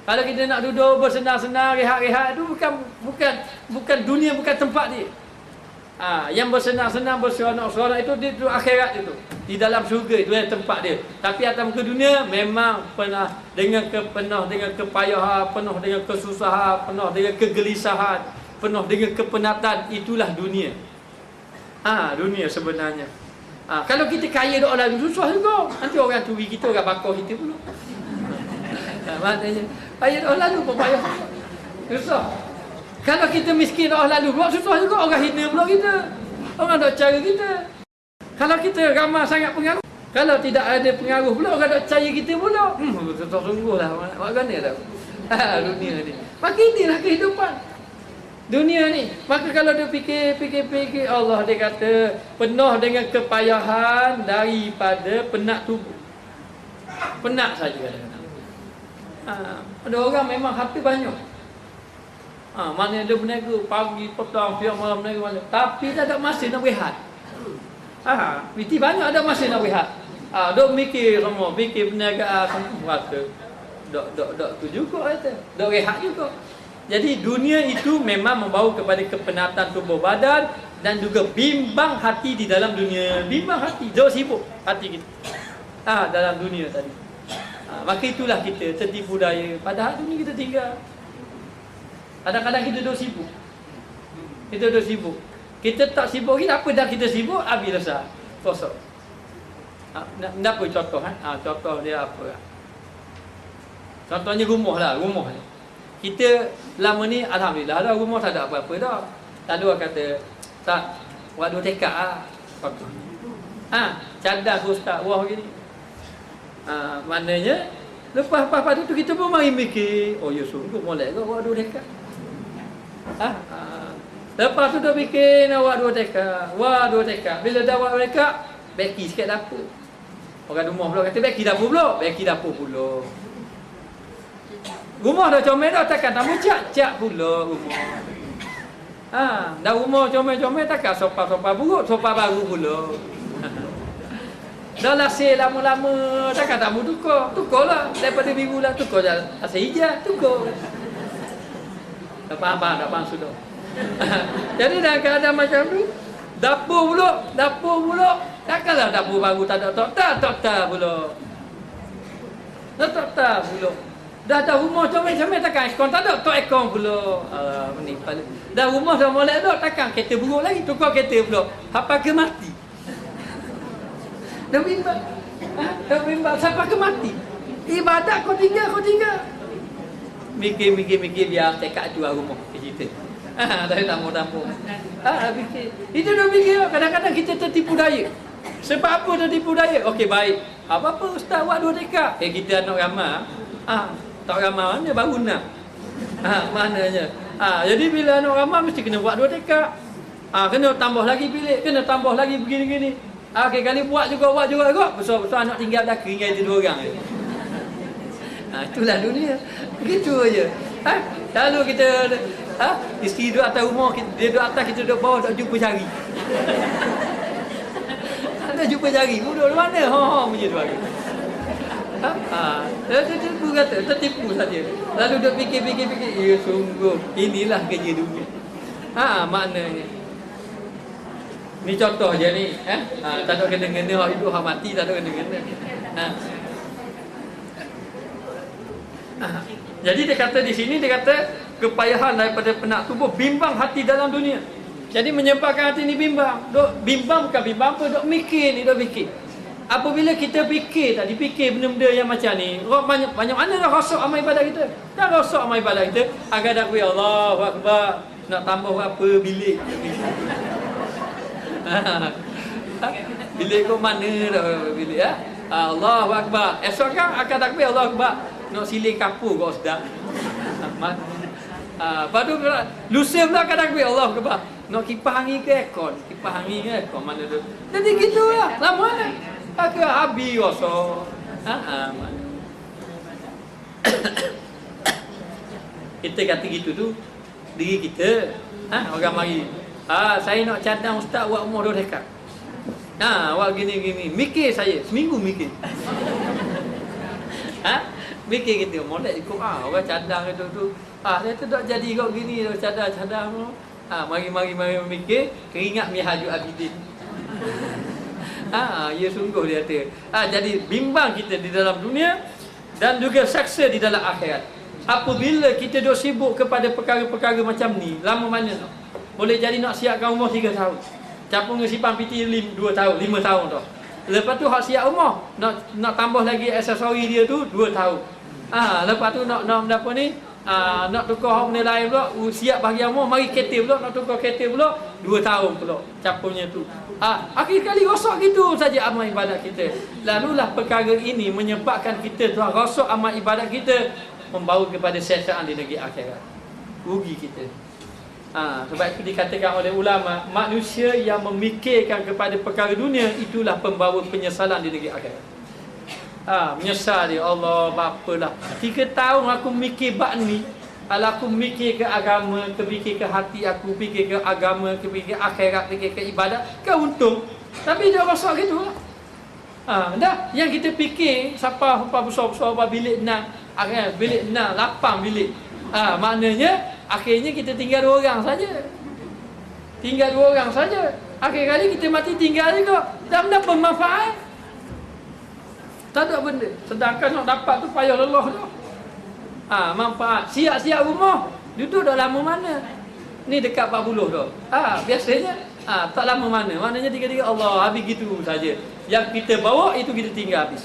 Kalau kita nak duduk bersenang-senang, rehat-rehat, itu bukan dunia, bukan tempat dia. Yang bersenang-senang, berseronok-seronok itu di akhirat itu. Di dalam syurga itu yang tempat dia. Tapi atas muka dunia memang penuh dengan kepayahan, penuh dengan kesusahan, penuh dengan kegelisahan, penuh dengan kepenatan. Itulah dunia. Dunia sebenarnya. Kalau kita kaya doa lalu, susah juga. Nanti orang curi kita, orang bakar kita pula. Maknanya kaya doa lalu pun payah. Susah. Kalau kita miskin doa lalu pula susah juga. Orang hina pula kita. Orang tak cara kita. Kalau kita ramah sangat pengaruh, kalau tidak ada pengaruh pula, orang tak percaya kita pula. Susah sungguh lah. Bagaimana tak? Dunia ni. Maka inilah kehidupan dunia ni. Maka kalau dia fikir Allah, dia kata penuh dengan kepayahan daripada penat tubuh. Penat saja kadang-kadang. Ada orang memang harta banyak. Mana dia berniaga pagi, petang, siang, malam berniaga. Tapi tak ada masa nak berehat. Biti banyak ada masa nak berehat. Dok mikir semua, fikir perniagaan semua rasa. Dok tu juga kata. Dok rehat juga. Jadi dunia itu memang membawa kepada kepenatan tubuh badan dan juga bimbang hati di dalam dunia. Bimbang hati, jauh sibuk hati kita. Dalam dunia tadi. Maka itulah kita tertipu daya. Padahal dunia kita tinggal. Kadang-kadang kita duduk sibuk. Kita tak sibuk. Apa dah kita sibuk? Habis rasa. kosong. Apa contoh contoh dia apa? Contohnya rumah lah. Kita lama ni alhamdulillah dah rumah tak ada apa-apa dah. Lalu orang kata, tak, buat 2 tekak lah. Cadang ke ustaz, wah gini. Maknanya, lepas tu kita pun mari mikir, oh ya sungguh molek ke buat 2 tekak. Lepas tu dah fikir nak buat 2 tekak. Wah 2 tekak. Bila dah buat 2 tekak, beki sikit dapur. Orang rumah pula kata beki dapur pula. Beki dapur pula. Rumah dah comel dah, takkan tambah cat pula rumah. Dah rumah comel-comel, takkan sofa buruk, sofa baru pula. Dah lasih lama-lama, takkan tambah tukarlah. Daripada biru lah, tukar je lasih hijau, tukar. Tak faham sudah. Jadi dalam keadaan macam tu, dapur pula. Takkanlah dapur baru tak ada tak pula. Tak pula. Dah rumah comel-comel, takkan aircon tak ada, tak aircon pula. Ni dah rumah dah molek dah, takkan kereta buruk lagi, tukar kereta pula. Sampai ke mati. Dah bimbang sampai ke mati. Ibadat kau tinggal. Mikir biar tekak jual rumah kita. Dah tamu. Fikir. Itu dah fikir. Kadang-kadang kita tertipu daya. Sebab apa tertipu daya? Okey, baik. Apa-apa ustaz buat 2 tekak. Kita anak ramai. Tak ramai mana baru 6. Maknanya. Jadi bila anak ramai mesti kena buat 2 tekak. Kena tambah lagi bilik, kena tambah lagi begini-gini. Okey, kali buat juga. Besar-besar anak tinggal dah tinggal je 2 orang je. Itulah dunia. Begitu aja. Lalu kita isteri duduk atas rumah, dia duduk atas, kita duduk bawah, tak jumpa jari. Tak jumpa jari. Duduk di mana? Punya 2 hari. Tertipu saja. Lalu duduk fikir. Ya sungguh, inilah kerja dunia. Maknanya. Ni contoh je ni. Tak ada kena-kena hak hidup, hak mati, tak ada kena-kena. Jadi dia kata di sini, dia kata kepayahan daripada penak tubuh, bimbang hati dalam dunia. Jadi menyebabkan hati ni bimbang. Bimbang bukan bimbang apa, dok mikir ni, dok fikir. Apabila kita fikir benda-benda yang macam ni, banyak mana dah rosak amal ibadat kita. Dah rosak amal ibadat kita. Agar dah kuih Allahu Akbar, nak tambah berapa bilik. Bilik kau mana dah bilik Allahu Akbar. Esok kan akan tak kuih Allahu Akbar. Nak siling kapur kau sedap. Padu lusa pula kadang kuih Allah Akbar. Nak kipas angin ke aircon? Mana tu? Jadi gitulah. Lama dah. Habis rasa. Kita kata gitu tu diri kita. Orang mari. Saya nak cadang ustaz buat umur 2 dekad. Buat gini. Mikir saya. Seminggu mikir. Mikir kita, molek ikut orang cadang itu tu. Dia tu tak jadi kau gini cadang tu. Mari mikir, keringat Mihajul Abidin. Ya sungguh dia kata. Jadi bimbang kita di dalam dunia dan juga saksa di dalam akhirat. Apabila kita duk sibuk kepada perkara-perkara macam ni, lama mana tu? Boleh jadi nak siapkan umur 3 tahun. Capung simpan piti 2 tahun, 5 tahun tu. Lepas tu hak siap rumah, nak tambah lagi aksesori dia tu 2 tahun. Lepas tu nak apa ni? Nak tukar hak benda lain pula, siap bahagian rumah, mari kereta pula, nak tukar kereta pula 2 tahun pula capungnya tu. Akhir kali rosak gitu saja amal ibadat kita. Lalulah perkara ini menyebabkan kita telah rosak amal ibadat kita, membawa kepada siasaan di negeri akhirat. Rugi kita. Sebab itu dikatakan oleh ulama, manusia yang memikirkan kepada perkara dunia itulah pembawa penyesalan di negeri akhirat. Menyesal dia, Allah apalah 3 tahun aku mikir bab ni. Kalau aku mikir ke agama, fikir ke hati aku, fikir ke agama, fikir ke akhirat, fikir ke ibadat, kan untung. Tapi dia rosak gitu lah. Dah yang kita fikir siapa besar-besar bilik 6, bilik 6, 8 bilik. Maknanya akhirnya kita tinggal 2 orang saja. Akhir kali kita mati tinggal juga. Tak ada bermanfaat. Tak ada benda. Sedangkan nak dapat tu payah lelah tu. Manfaat. Siap-siap rumah. Duduk dah lama mana? Ni dekat 40 dah. Biasanya Tak lama mana. Maknanya tiga-tiga Allah habis gitu saja. Yang kita bawa itu kita tinggal habis.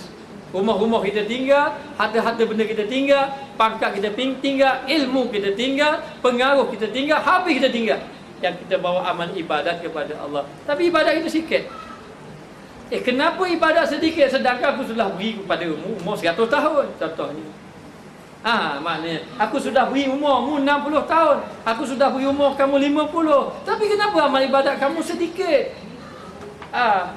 Rumah-rumah kita tinggal, harta-harta benda kita tinggal, pangkat kita tinggal, ilmu kita tinggal, pengaruh kita tinggal, habis kita tinggal. Yang kita bawa amal ibadat kepada Allah. Tapi ibadat itu sikit. Kenapa ibadat sedikit sedangkan aku sudah beri kepada umur 100 tahun contohnya. Maknanya aku sudah beri umurmu 60 tahun, aku sudah beri umur kamu 50. Tapi kenapa amal ibadat kamu sedikit?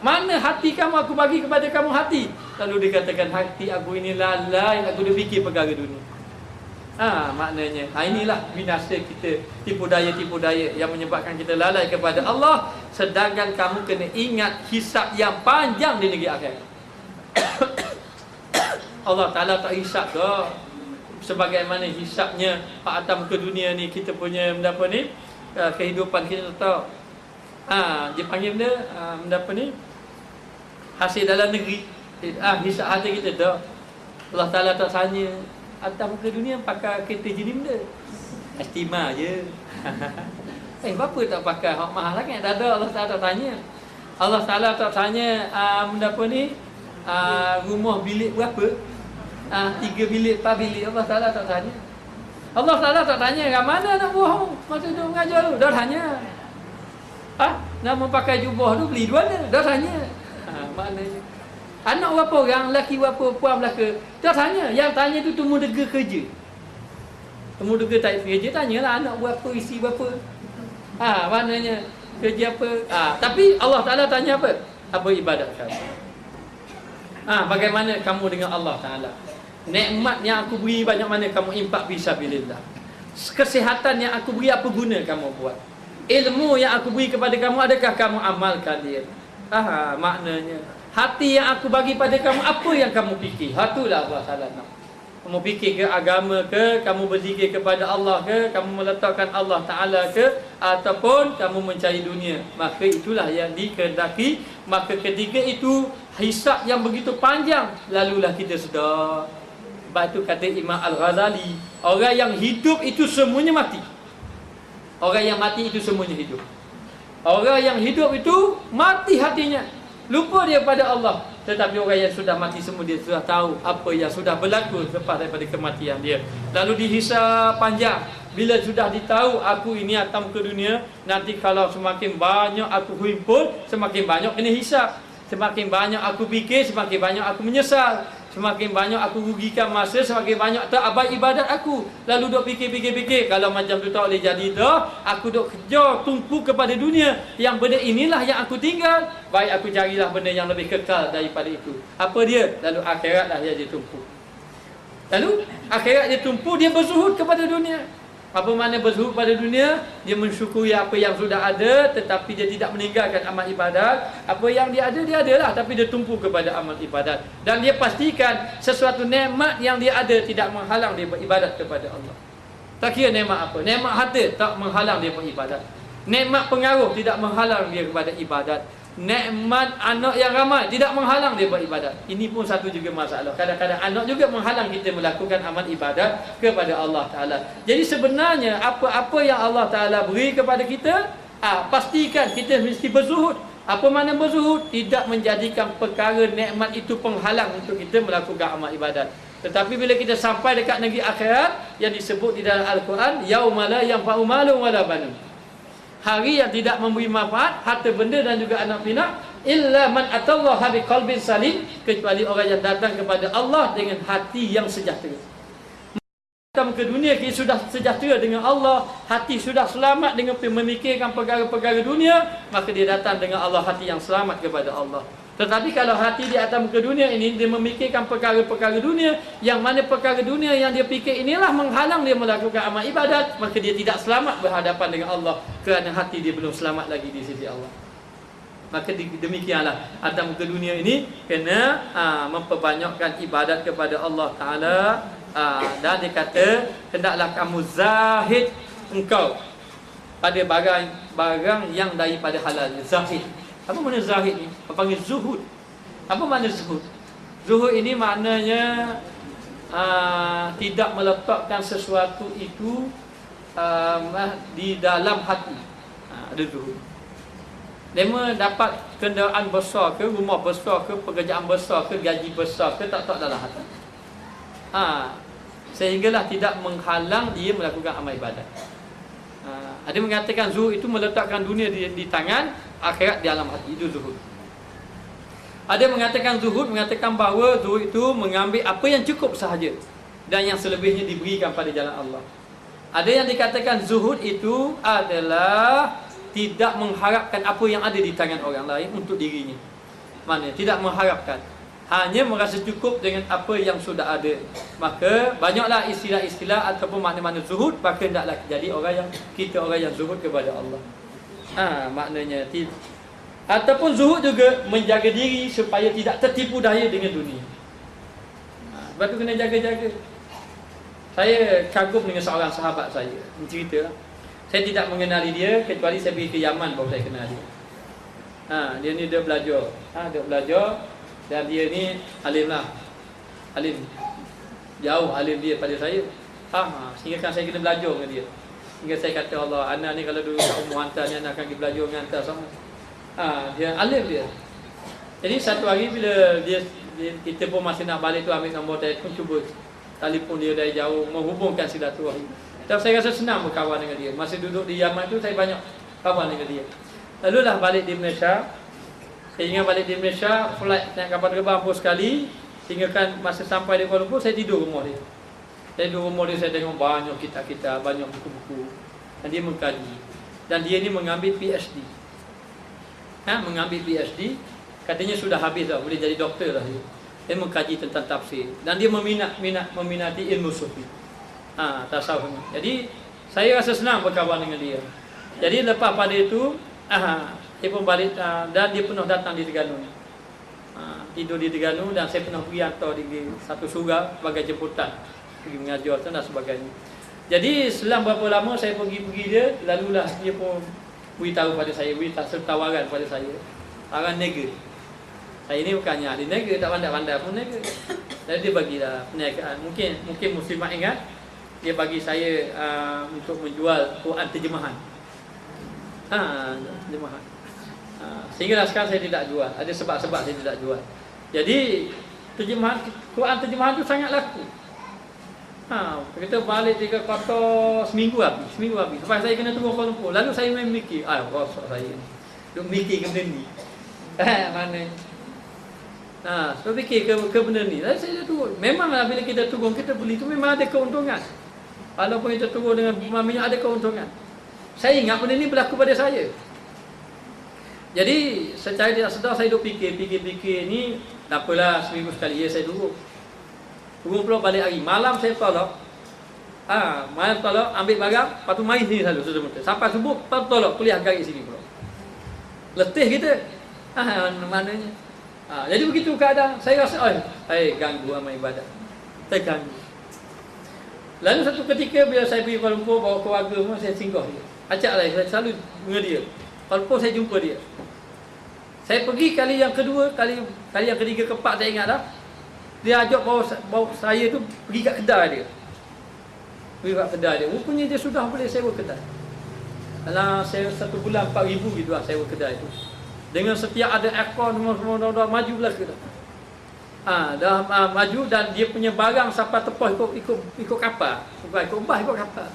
Mana hati kamu aku bagi kepada kamu hati? Lalu dikatakan hati aku ini lalai, aku dah fikir perkara dunia. Maknanya inilah binasa kita, tipu daya yang menyebabkan kita lalai kepada Allah. Sedangkan kamu kena ingat hisab yang panjang di negeri akhirat. Allah Ta'ala tak hisab ke sebagaimana hisabnya atas muka dunia ni. Kita punya apa ni, kehidupan kita tahu. Dia panggil benda apa ni, hasil dalam negeri. Hisab hati kita tahu. Allah Ta'ala tak tanya atas muka dunia pakai kereta jenis benda, estima je. Berapa tak pakai hak mahal kan? Tak ada. Allah Ta'ala tak tanya. Allah Ta'ala tak tanya benda apa ni, rumah bilik berapa, 3 bilik 4 bilik. Allah Ta'ala tak tanya. Allah Ta'ala tak tanya kat mana nak bohong masa tu mengajar tu. Dah tanya. Nak memakai jubah tu beli di mana? Dah tanya. Maknanya anak berapa orang, lelaki berapa, puan belaka. Dah tanya. Yang tanya tu temu dega kerja. Temu dega tak kerja, tanyalah anak berapa, isteri berapa. Maknanya kerja apa. Tapi Allah Ta'ala tanya apa? Apa ibadat kamu? Bagaimana kamu dengan Allah Ta'ala? Nikmat yang aku beri banyak mana kamu infak fisabilillah? Kesihatan yang aku beri apa guna kamu buat? Ilmu yang aku beri kepada kamu adakah kamu amalkan dia? Maknanya hati yang aku bagi pada kamu apa yang kamu fikir? Itulah Allah Ta'ala nak. Kamu fikir ke agama ke, kamu berzikir kepada Allah ke, kamu meletakkan Allah Ta'ala ke, ataupun kamu mencari dunia. Maka itulah yang dikehendaki. Maka ketika itu hisab yang begitu panjang, lalulah kita sedar. Sebab itu kata Imam Al-Ghazali, orang yang hidup itu semuanya mati. Orang yang mati itu semuanya hidup. Orang yang hidup itu mati hatinya, lupa dia pada Allah. Tetapi orang yang sudah mati semua, dia sudah tahu apa yang sudah berlaku lepas daripada kematian dia. Lalu dihisab panjang. Bila sudah ditahu aku ini atas muka dunia, nanti kalau semakin banyak aku himpun, semakin banyak kena hisab. Semakin banyak aku fikir, semakin banyak aku menyesal. Semakin banyak aku rugikan masa, semakin banyak tak abad ibadat aku. Lalu duk fikir. Kalau macam tu tak boleh jadi dah, aku duk kejar, tumpu kepada dunia. Yang benda inilah yang aku tinggal. Baik aku carilah benda yang lebih kekal daripada itu. Apa dia? Lalu akhiratlah yang dia tumpu. Lalu akhirat dia tumpu, dia berzuhud kepada dunia. Apa makna berzuhud pada dunia? Dia mensyukuri apa yang sudah ada, tetapi dia tidak meninggalkan amal ibadat. Apa yang dia adalah, tapi dia tumpu kepada amal ibadat. Dan dia pastikan sesuatu nikmat yang dia ada tidak menghalang dia beribadat kepada Allah. Tak kira nikmat apa. Nikmat harta tak menghalang dia beribadat. Nikmat pengaruh tidak menghalang dia kepada ibadat. Nikmat anak yang ramai tidak menghalang dia beribadat. Ini pun satu juga masalah. Kadang-kadang anak juga menghalang kita melakukan amal ibadat kepada Allah Ta'ala. Jadi sebenarnya apa-apa yang Allah Ta'ala beri kepada kita, pastikan kita mesti berzuhud. Apa makna berzuhud? Tidak menjadikan perkara nikmat itu penghalang untuk kita melakukan amal ibadat. Tetapi bila kita sampai dekat negeri akhirat yang disebut di dalam Al-Quran, yauma la yanfa'u malun wala banun, hari yang tidak memberi manfaat harta benda dan juga anak pinak, illa man atallaha biqalbin salim, kecuali orang yang datang kepada Allah dengan hati yang sejahtera. Datang ke dunia kita sudah sejahtera dengan Allah, hati sudah selamat dengan memikirkan perkara-perkara dunia, maka dia datang dengan Allah hati yang selamat kepada Allah. Tetapi kalau hati di atas muka dunia ini dia memikirkan perkara-perkara dunia, yang mana perkara dunia yang dia fikir inilah menghalang dia melakukan amal ibadat, maka dia tidak selamat berhadapan dengan Allah, kerana hati dia belum selamat lagi di sisi Allah. Maka demikianlah atas muka dunia ini kena memperbanyakkan ibadat kepada Allah Ta'ala. Dan dia kata hendaklah kamu zahid engkau pada barang yang daripada halal. Zahid. Apa makna zahid ni? Apa panggil zuhud? Apa makna zuhud? Zuhud ini maknanya tidak meletakkan sesuatu itu di dalam hati. Ada zuhud. Dema dapat kenderaan besar ke, rumah besar ke, pekerjaan besar ke, gaji besar ke, tak dalam hati. Sehinggalah tidak menghalang dia melakukan amal ibadat. Ada mengatakan zuhud itu meletakkan dunia di tangan, akhirat di alam hati. Itu zuhud. Ada mengatakan zuhud, mengatakan bahawa zuhud itu mengambil apa yang cukup sahaja dan yang selebihnya diberikan pada jalan Allah. Ada yang dikatakan zuhud itu adalah tidak mengharapkan apa yang ada di tangan orang lain untuk dirinya. Maknanya tidak mengharapkan, hanya merasa cukup dengan apa yang sudah ada. Maka banyaklah istilah-istilah ataupun makna-makna zuhud, maka hendaklah jadi orang yang zuhud kepada Allah. Maknanya ataupun zuhud juga menjaga diri supaya tidak tertipu daya dengan dunia. Sebab tu kena jaga-jaga. Saya kagum dengan seorang sahabat saya, ceritalah. Saya tidak mengenali dia kecuali saya pergi ke Yaman baru saya kenal dia. Dia ni dia belajar. Dia belajar dan dia ni alim lah. Alim. Jauh alim dia pada saya. Sehingga kan saya kena belajar dengan dia. Hingga saya kata, Allah, anak ni kalau dulu kat umur hantar ni anak akan pergi belajar dengan hantar sama. Dia alim dia. Jadi satu hari bila kita pun masih nak balik tu ambil nombor telefon, cuba telefon dia dari jauh menghubungkan silaturahim. Dan saya rasa senang berkawan dengan dia. Masa duduk di Yaman tu saya banyak kawan dengan dia. Lalu lah balik di Malaysia. Saya ingat balik di Malaysia, flight naik kapal terbang pun sekali. Sehingga kan masa sampai di Kuala Lumpur, saya tidur rumah dia. Saya tidur rumah dia, saya tengok banyak kitab-kitab, banyak buku-buku. Dan dia mengkaji. Dan dia ni mengambil PhD. Mengambil PhD. Katanya sudah habis dah, boleh jadi doktor lah dia. Dia mengkaji tentang tafsir. Dan dia meminati ilmu sufi. Tasawuf. Jadi saya rasa senang berkawan dengan dia. Jadi lepas pada itu dia pun balik dan dia pernah datang di Terengganu. Tidur di Terengganu dan saya pernah pergi hantar di satu surau sebagai jemputan, pergi mengajar dan sebagainya. Jadi selang berapa lama saya pergi dia, lalulah dia pun beritahu pada saya, beritahu tawaran pada saya. Tawaran nega. Saya ni bukannya ahli nega, tak pandai-pandai pun nega. Jadi dia bagilah perniagaan. Mungkin muslimat ingat, dia bagi saya untuk menjual Quran terjemahan. Terjemahan. Sehingga sekarang saya tidak jual. Ada sebab-sebab saya tidak jual. Jadi Quran terjemahan tu sangat laku. Kita balik 3 kuartal seminggu habis. Lepas saya kena tunggu Kuala Lumpur. Lalu saya main mikir, rosak saya ni. Duk mikir ke benda ni. Mana? Sebab fikir ke benda ni. Lalu saya turun. Memanglah bila kita turun, kita beli tu memang ada keuntungan. Walaupun kita turun dengan minyak ada keuntungan. Saya ingat benda ni berlaku pada saya. Jadi secara tidak sedar saya duk fikir ni, tak apalah seminggu sekali saya turun. Turun pula balik hari. Malam saya tolak. Malam tolak, ambil barang, lepas tu mari sini selalu sudah. Sampai subuh, lepas tolak kuliah kari sini pula. Letih kita. Maknanya. Jadi begitu keadaan. Saya rasa, ganggu amal ibadat. Terganggu. Lalu satu ketika bila saya pergi Kuala Lumpur bawa keluarga semua, saya singgah dia. Acaklah saya selalu dengan dia. Kuala Lumpur saya jumpa dia. Saya pergi kali yang kedua, kali yang ketiga, keempat saya ingat dah. Dia ajak bawa saya tu pergi kat kedai dia. Rupanya dia sudah boleh sewa kedai. Dalam saya 1 bulan 4,000 gitu lah sewa kedai tu. Dengan setiap ada aircon semua dah maju belah kedai. Dah maju dan dia punya barang sampai tepah ikut kapal. Bukan ikut bah, ikut kapal.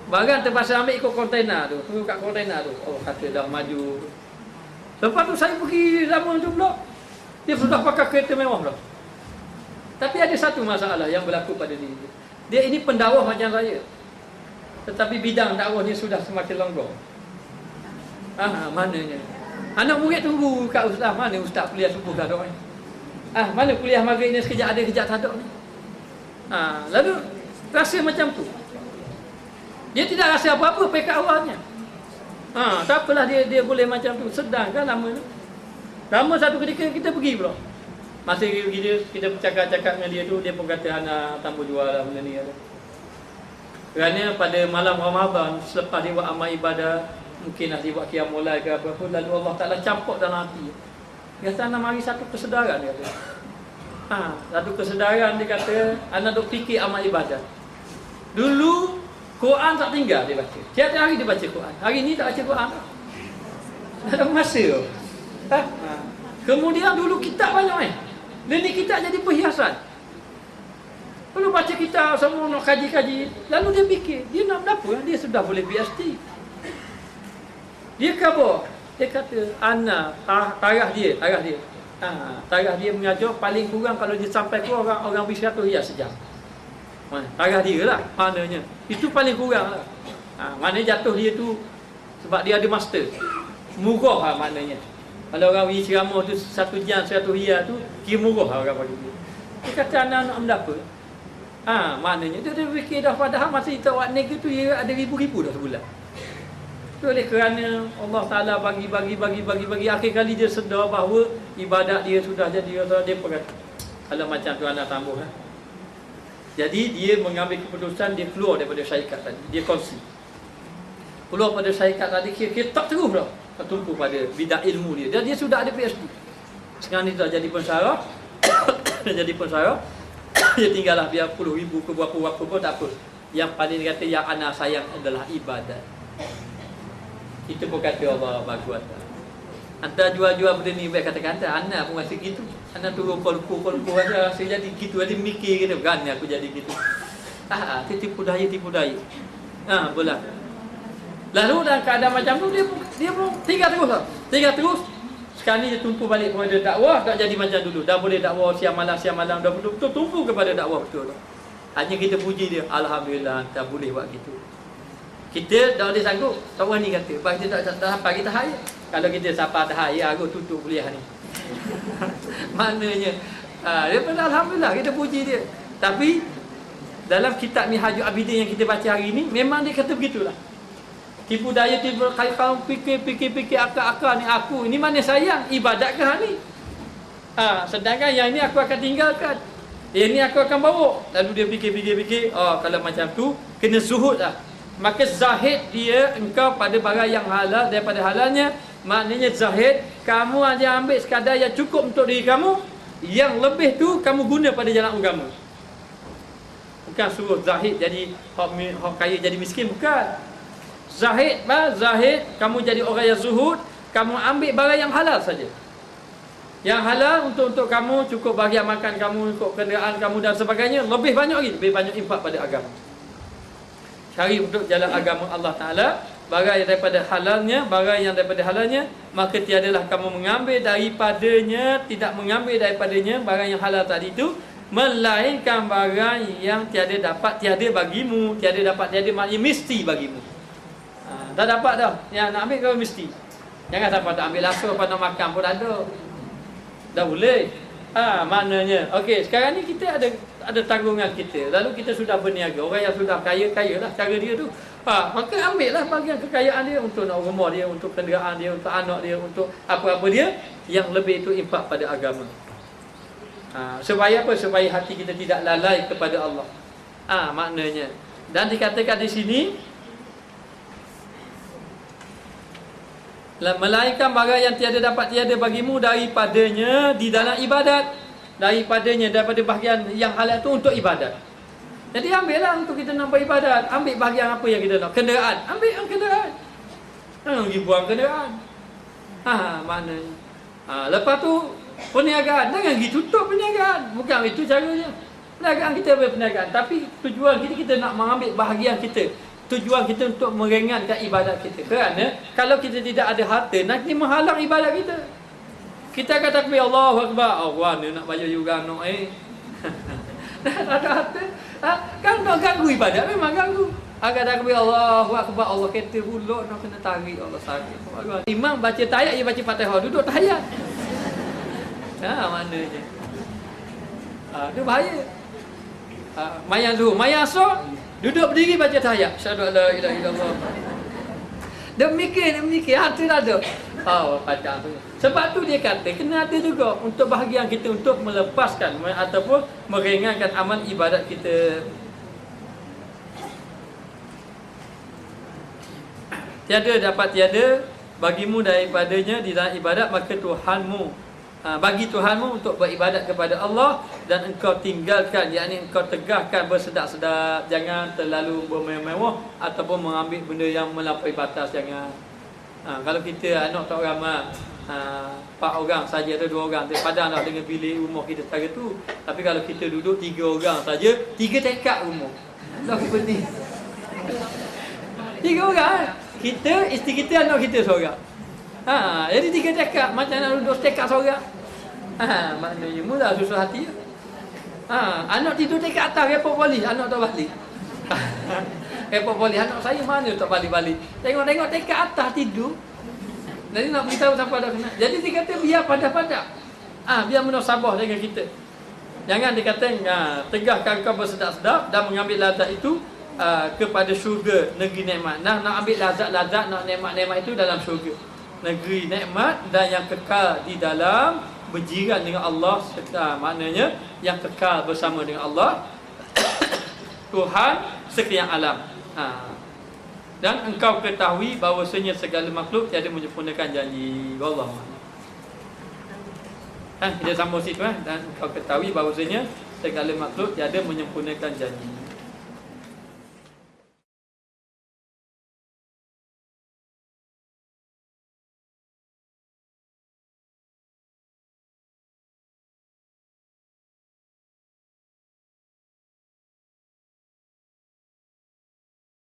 Barang terpaksa ambil ikut kontainer tu. Tunggu kat kontainer tu. Kata dah maju. Lepas tu saya pergi lama tu pula. Dia sudah pakai kereta mewah dah. Tapi ada satu masalah yang berlaku pada diri dia. Dia ini pendakwah macam saya. Tetapi bidang dakwahnya sudah semakin longgar. Mananya. Anak murid tunggu kat ustaz. Mana ustaz kuliah subuh dah dok ni? Mana kuliah maghrib ni sekejap ada, sekejap tak ada ni. Lalu rasa macam tu. Dia tidak rasa apa-apa pekat awalnya. Tak apalah dia boleh macam tu. Sedangkan lama satu ketika kita pergi pula. Masa pergi dia, kita bercakap-cakap dengan dia tu, dia pun kata anak tambah jual lah benda ni. Kerana pada malam Ramadan, selepas dia buat amal ibadah, mungkin dia buat qiyamul lail ke apa-apa, lalu Allah Ta'ala campur dalam hati. Dia kata anak mari satu kesedaran, dia kata. Satu kesedaran, dia kata anak duk fikir amal ibadah. Dulu Quran tak tinggal dia baca. Tiap hari dia baca Quran. Hari ni tak baca Quran dah. Dalam masa. Ha? Kemudian dulu kitab banyak Dan ni kitab jadi perhiasan. Kalau baca kitab semua nak kaji-kaji, lalu dia fikir, dia nak berapa? Dia sudah boleh PhD. Dia kata, tarikh dia. Tarikh dia mengajar paling kurang kalau dia sampai ke orang beri 100 riyal sejam. Tarikh dia lah maknanya. Itu paling kurang lah. Maknanya jatuh dia tu sebab dia ada master. Murah lah maknanya. Kalau orang beri ceramah tu 1 jam 100 riyal tu, kira murah lah orang bagi dia. Dia kata anak-anak berapa? Maknanya dia fikir dah, padahal masa kita buat negeri tu dia ada ribu-ribu dah sebulan. Itu oleh kerana Allah Ta'ala bagi akhir kali dia sedar bahawa ibadat dia sudah jadi, dia pegang. Kalau macam tu anak tambah lah. Jadi dia mengambil keputusan, dia keluar daripada syarikat tadi, dia kongsi. Keluar pada syarikat tadi, kira tak terus dah tertumpu pada bidang ilmu dia. Dan dia sudah ada PhD. Sekarang ni dah jadi pensarah. Dah jadi pensarah. Dia tinggallah biar puluh ribu ke berapa-berapa pun tak apa. Yang paling dia kata yang anak sayang adalah ibadat. Kita pun kata Allah bagus. Antara jual-jual benda ni baik kata-kata, anak pun rasa gitu. Anak turun kolku rasa jadi gitu. Dia mikir kata, kan aku jadi gitu. Tipu daya. Bola. Lalu dalam keadaan macam tu dia pun tinggal terus. Sekarang ni dia tumpu balik kepada dakwah, tak jadi macam dulu. Dah boleh dakwah siang malam, dah betul-betul tumpu kepada dakwah betul. Hanya kita puji dia, alhamdulillah tak boleh buat gitu. Kita dah boleh sanggup, tak berani kata. Sebab kita tak sampai kita tahayat. Kalau kita sampai tahayat, aku tutup kuliah ni. Maknanya, daripada alhamdulillah kita puji dia. Tapi dalam kitab Minhajul Abidin yang kita baca hari ni, memang dia kata begitulah. Tipu daya, kalau fikir akal ni aku. Ini mana sayang? Ibadat ke ni? Sedangkan yang ini aku akan tinggalkan. Yang ini aku akan bawa. Lalu dia fikir. Kalau macam tu, kena zuhud lah. Maka zahid dia engkau pada barang yang halal daripada halalnya. Maknanya zahid, kamu hanya ambil sekadar yang cukup untuk diri kamu. Yang lebih tu, kamu guna pada jalan agama. Bukan suruh zahid jadi hak kaya jadi miskin, bukan. Zahid, kamu jadi orang yang zuhud, kamu ambil barang yang halal saja. Yang halal untuk kamu, cukup bahagian makan kamu, untuk kenderaan kamu dan sebagainya. Lebih banyak lagi, lebih banyak infak pada agama. Cari untuk jalan agama Allah Ta'ala. Barang yang daripada halalnya, maka tiadalah kamu mengambil daripadanya, tidak mengambil daripadanya barang yang halal tadi itu, melainkan barang yang tiada bagimu. Tiada maknanya mesti bagimu. Dah dapat dah. Yang nak ambil kau mesti. Jangan sampai tak ambil langsung, apa nak makan pun ada. Dah boleh. Maknanya. Okey, sekarang ni kita ada tanggungan kita. Lalu kita sudah berniaga. Orang yang sudah kaya lah cara dia tu. Maka ambil lah bahagian kekayaan dia untuk nak rumah dia, untuk kenderaan dia, untuk anak dia, untuk apa-apa dia. Yang lebih itu infak pada agama. Supaya apa? Supaya hati kita tidak lalai kepada Allah. Maknanya. Dan dikatakan di sini, melainkan barang yang tiada bagimu daripadanya di dalam ibadat, daripada bahagian yang halal itu untuk ibadat. Jadi ambillah untuk kita nak beribadat. Ambil bahagian apa yang kita nak. Kenderaan, ambil kenderaan. Jangan pergi buang kenderaan. Maknanya. Lepas tu perniagaan, jangan pergi tutup perniagaan. Bukan itu caranya. Perniagaan kita berperniagaan, tapi tujuan kita nak mengambil bahagian kita. Tujuan kita untuk meringankan ibadat kita. Kerana kalau kita tidak ada harta, nanti menghalang ibadat kita. Kita kata takbir Allahu Akbar. Allah ni nak baca juga nak ada harta. Kan nak ganggu ibadat, memang ganggu. Agak takbir Allahu Akbar, Allah kata huluk nak kena tarik, Allah sakit. Imam baca tahiyat, dia baca Fatihah, duduk tahiyat. Maknanya. Itu bahaya. Mayang zuhur, mayang asar, duduk berdiri baca tahiyat. Asyhadu an la ilaha illallah. Dia mikir, hati dah ada. Padang tu. Sebab tu dia kata, kena ada juga untuk bahagian kita untuk melepaskan ataupun meringankan amal ibadat kita. Tiada bagimu daripadanya di dalam ibadat, maka Tuhanmu bagi Tuhanmu untuk beribadat kepada Allah, dan engkau tinggalkan, yakni engkau tegakkan bersedap-sedap, jangan terlalu bermewah ataupun mengambil benda yang melampaui batas, jangan. Kalau kita anak tak ramai, 4 orang saja atau 2 orang, padang nak dengan bilik rumah kita setara tu. Tapi kalau kita duduk 3 orang saja, 3 tekak rumah. Tak penting. 3 orang. Kita, isteri kita, anak kita seorang. Jadi 3 tekak. Macam nak duduk tekak seorang. Maknanya mula susah hati. Anak tidur tekak atas, repot balik. Anak tak balik. Repot balik. Anak saya mana tak balik-balik. Tengok-tengok tekak atas tidur. Jadi nak beritahu siapa dah kena. Jadi dia kata biar padah-padah. Biar munasabah dengan kita. Jangan dia kata tegahkan kau bersedap-sedap dan mengambil lazat itu kepada syurga negeri nikmat. Nak ambil lazat-lazat, nak nikmat-nikmat itu dalam syurga. Negeri nikmat dan yang kekal di dalam berjiran dengan Allah, maknanya yang kekal bersama dengan Allah Tuhan sekian alam. Dan engkau ketahui bahawasanya segala makhluk tiada menyempurnakan janji. Wallahu a'lam. Kita sambung situ. Dan engkau ketahui bahawasanya segala makhluk tiada menyempurnakan janji.